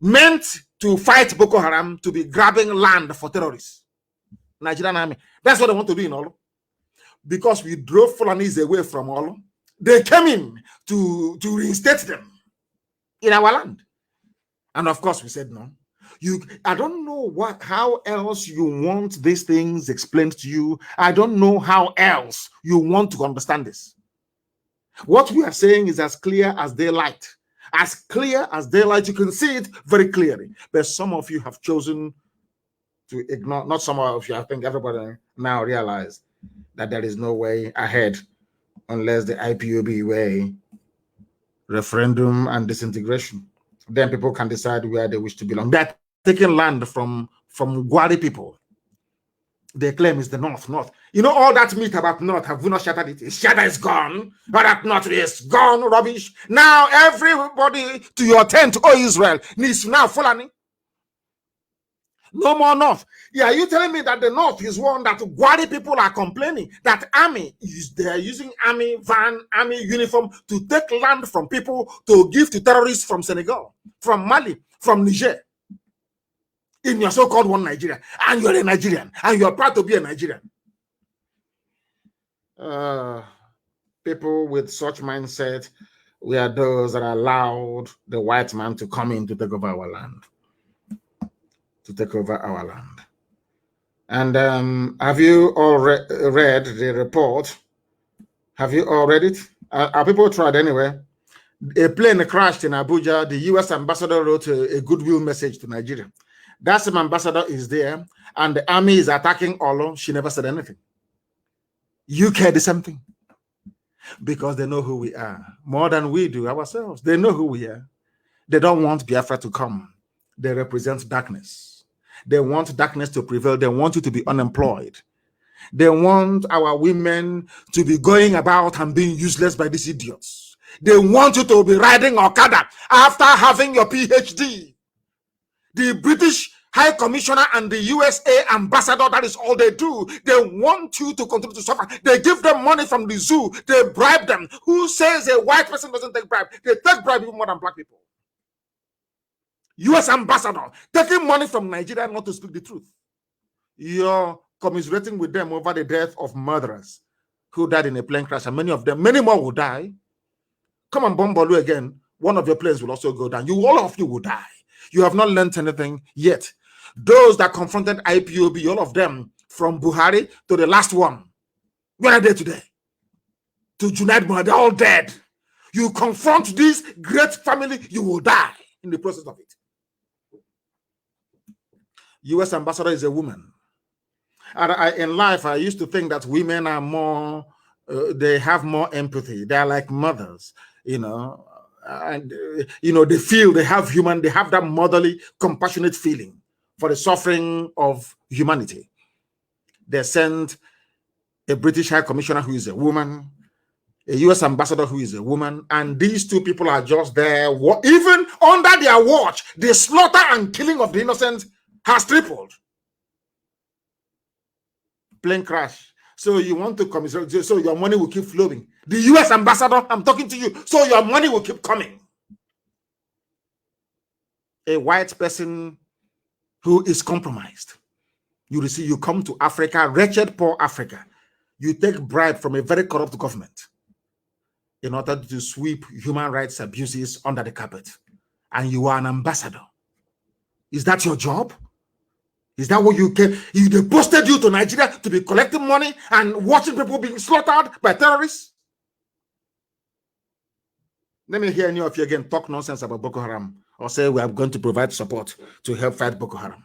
meant to fight Boko Haram, to be grabbing land for terrorists. Nigerian army. That's what they want to do in Olo. Because we drove Fulanis away from Olo, they came in to reinstate them in our land. And of course, we said no. I don't know how else you want these things explained to you. I don't know how else you want to understand this. What we are saying is as clear as daylight. As clear as daylight, you can see it very clearly. But some of you have chosen to ignore, not some of you, I think everybody now realize that there is no way ahead unless the IPOB way, referendum and disintegration. Then people can decide where they wish to belong. They're taking land from Gwari people. They claim it's the North. You know all that myth about North, have we not shattered it? Shatter is gone. All that North is gone, rubbish. Now everybody to your tent, oh Israel, needs now Fulani. No more North. Yeah, you telling me that the North is one that Gwari people are complaining that army they're using army van, army uniform to take land from people to give to terrorists from Senegal, from Mali, from Niger. In your so-called one Nigeria, and you're a Nigerian, and you're proud to be a Nigerian. People with such mindset, we are those that allowed the white man to come in to take over our land. And have you all read the report? Have you all read it? Are people tried anyway? A plane crashed in Abuja. The U.S. ambassador wrote a goodwill message to Nigeria. That same ambassador is there, and the army is attacking Olo. She never said anything. UK the same thing. Because they know who we are. More than we do ourselves. They know who we are. They don't want Biafra to come. They represent darkness. They want darkness to prevail. They want you to be unemployed. They want our women to be going about and being useless by these idiots. They want you to be riding Okada after having your PhD. The British High Commissioner and the USA ambassador, that is all they do. They want you to continue to suffer. They give them money from the zoo. They bribe them. Who says a white person doesn't take bribe? They take bribe even more than black people. US ambassador taking money from Nigeria not to speak the truth. You're commiserating with them over the death of murderers who died in a plane crash, and many more will die. Come and bomb Bolu again. One of your planes will also go down. All of you will die. You have not learned anything yet. Those that confronted IPOB, all of them, from Buhari to the last one, where are they today? To Junaid Buhari, they're all dead. You confront this great family, you will die in the process of it. US ambassador is a woman. And in life, I used to think that women are more, they have more empathy. They're like mothers, you know. And they feel they have that motherly, compassionate feeling for the suffering of humanity. They sent a British High Commissioner who is a woman, a US ambassador who is a woman, and these two people are just there. Even under their watch, the slaughter and killing of the innocent has tripled. Plane crash. So you want to commiserate, so your money will keep flowing. The US ambassador, I'm talking to you, so your money will keep coming. A white person who is compromised. You come to Africa, wretched, poor Africa. You take bribe from a very corrupt government in order to sweep human rights abuses under the carpet. And you are an ambassador. Is that your job? Is that what you can? They posted you to Nigeria to be collecting money and watching people being slaughtered by terrorists? Let me hear any of you again talk nonsense about Boko Haram or say we are going to provide support to help fight Boko Haram.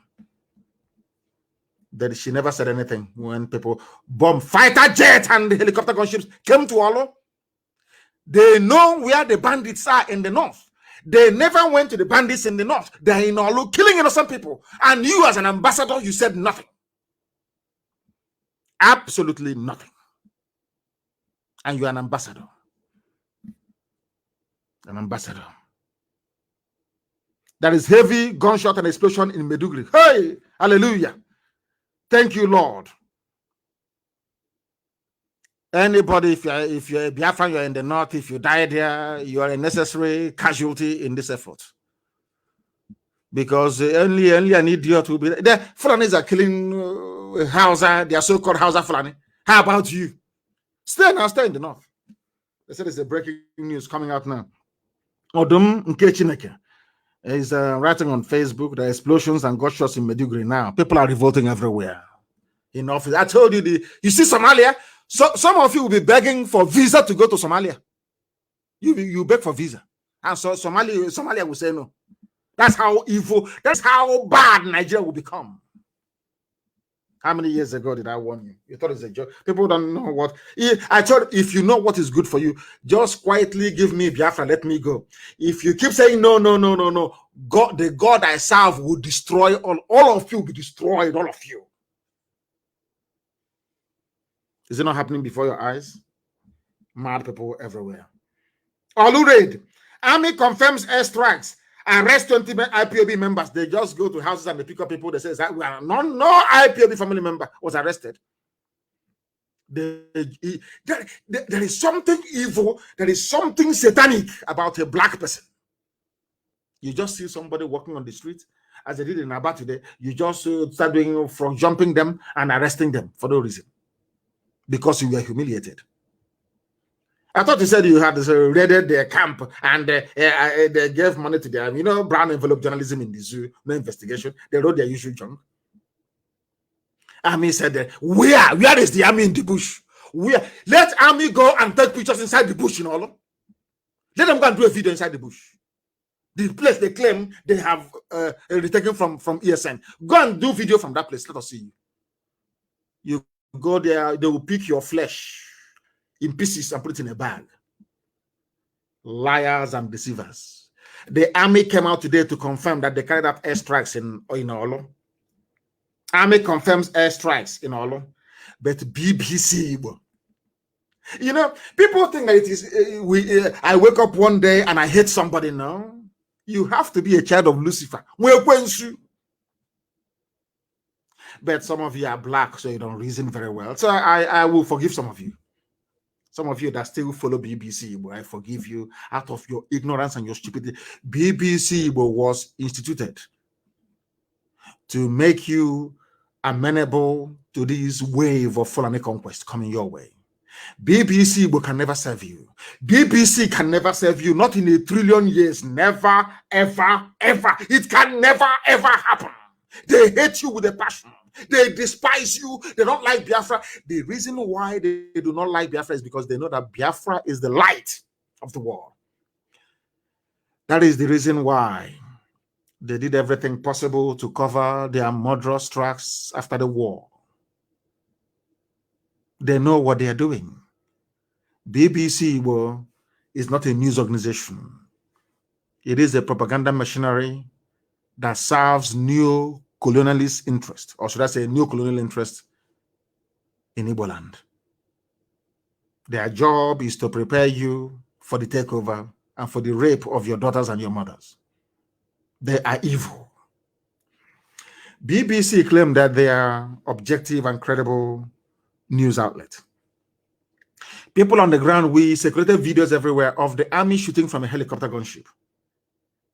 That she never said anything when people bomb fighter jet and the helicopter gunships came to Olo. They know where the bandits are in the north. They never went to the bandits in the north. They're in Olu killing innocent people. And you, as an ambassador, you said nothing. Absolutely nothing. And you're an ambassador. An ambassador. There is heavy gunshot and explosion in Maiduguri. Hey, hallelujah. Thank you, Lord. Anybody, if you're a Biafran, you're in the north, if you die there, you are a necessary casualty in this effort. Because only an idiot will be there. The Fulanis are killing Hausa, they are so-called Hausa Fulani. How about you? Stay in the north. They said it's a breaking news coming out now. Odum Nkechineke is writing on Facebook the explosions and gunshots in Maiduguri now. People are revolting everywhere. In office, I told you, you see Somalia? So some of you will be begging for visa to go to Somalia. You beg for visa. And so Somalia will say no. That's how evil, that's how bad Nigeria will become. How many years ago did I warn you? You thought it's a joke. People don't know what. I told you, if you know what is good for you, just quietly give me Biafra, let me go. If you keep saying no, God, the God I serve will destroy all of you, will be destroyed, all of you. Is it not happening before your eyes? Mad people everywhere. Olu raid. Army confirms airstrikes. Arrest 20 IPOB members. They just go to houses and they pick up people. They say that no IPOB family member was arrested. There is something evil. There is something satanic about a black person. You just see somebody walking on the street, as they did in Aba today. You just start doing from jumping them and arresting them for no reason. Because you were humiliated. I thought you said you had raided their camp and they gave money to them. You know, brown envelope journalism in the zoo, no investigation. They wrote their usual junk. Army said, where is the army in the bush? Let army go and take pictures inside the bush, Let them go and do a video inside the bush. The place they claim they have retaken from ESN. Go and do video from that place. Let us see you. You go there, they will pick your flesh in pieces and put it in a bag. Liars and deceivers. The army came out today to confirm that they carried out airstrikes in Olo. Army confirms airstrikes in Olo. But BBC, people think that it is, I wake up one day and I hate somebody. No. You have to be a child of Lucifer. But some of you are black, so you don't reason very well. So I will forgive some of you. Some of you that still follow BBC, I forgive you out of your ignorance and your stupidity. BBC was instituted to make you amenable to this wave of Fulani conquest coming your way. BBC can never serve you. BBC can never serve you, not in a trillion years. Never, ever, ever. It can never, ever happen. They hate you with a passion. They despise you. They don't like Biafra. The reason why they do not like Biafra is because they know that Biafra is the light of the world. That is the reason why they did everything possible to cover their murderous tracks after the war. They know what they are doing. BBC is not a news organization. It is a propaganda machinery that serves neo-colonialist interest, or should I say neo-colonial interest in Igbo land. Their job is to prepare you for the takeover and for the rape of your daughters and your mothers. They are evil. BBC claim that they are objective and credible news outlet. People on the ground, we circulated videos everywhere of the army shooting from a helicopter gunship.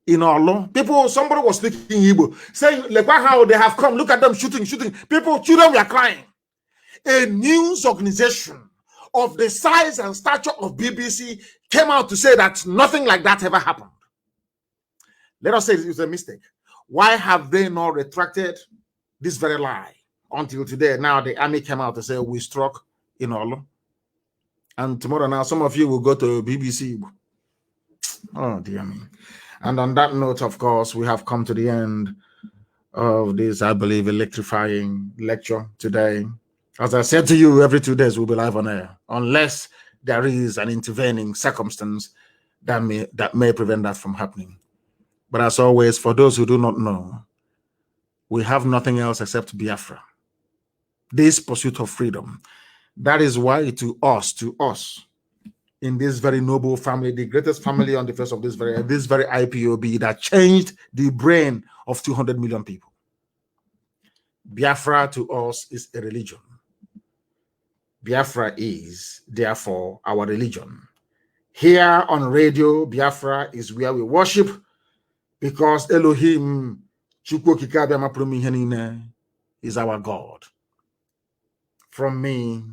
In Olo, somebody was speaking Igbo, saying, look how they have come, look at them shooting. Children were crying. A news organization of the size and stature of BBC came out to say that nothing like that ever happened. Let us say it was a mistake. Why have they not retracted this very lie until today? Now the army came out to say we struck in Olo. And tomorrow now, some of you will go to BBC. Oh, dear me. And on that note, of course, we have come to the end of this, I believe, electrifying lecture today. As I said to you, every 2 days we'll be live on air, unless there is an intervening circumstance that may prevent that from happening. But as always, for those who do not know, we have nothing else except Biafra. This pursuit of freedom. That is why to us, in this very noble family, the greatest family on the face of this very IPOB that changed the brain of 200 million people. Biafra to us is a religion. Biafra is, therefore, our religion. Here on radio, Biafra is where we worship, because Elohim is our God. From me,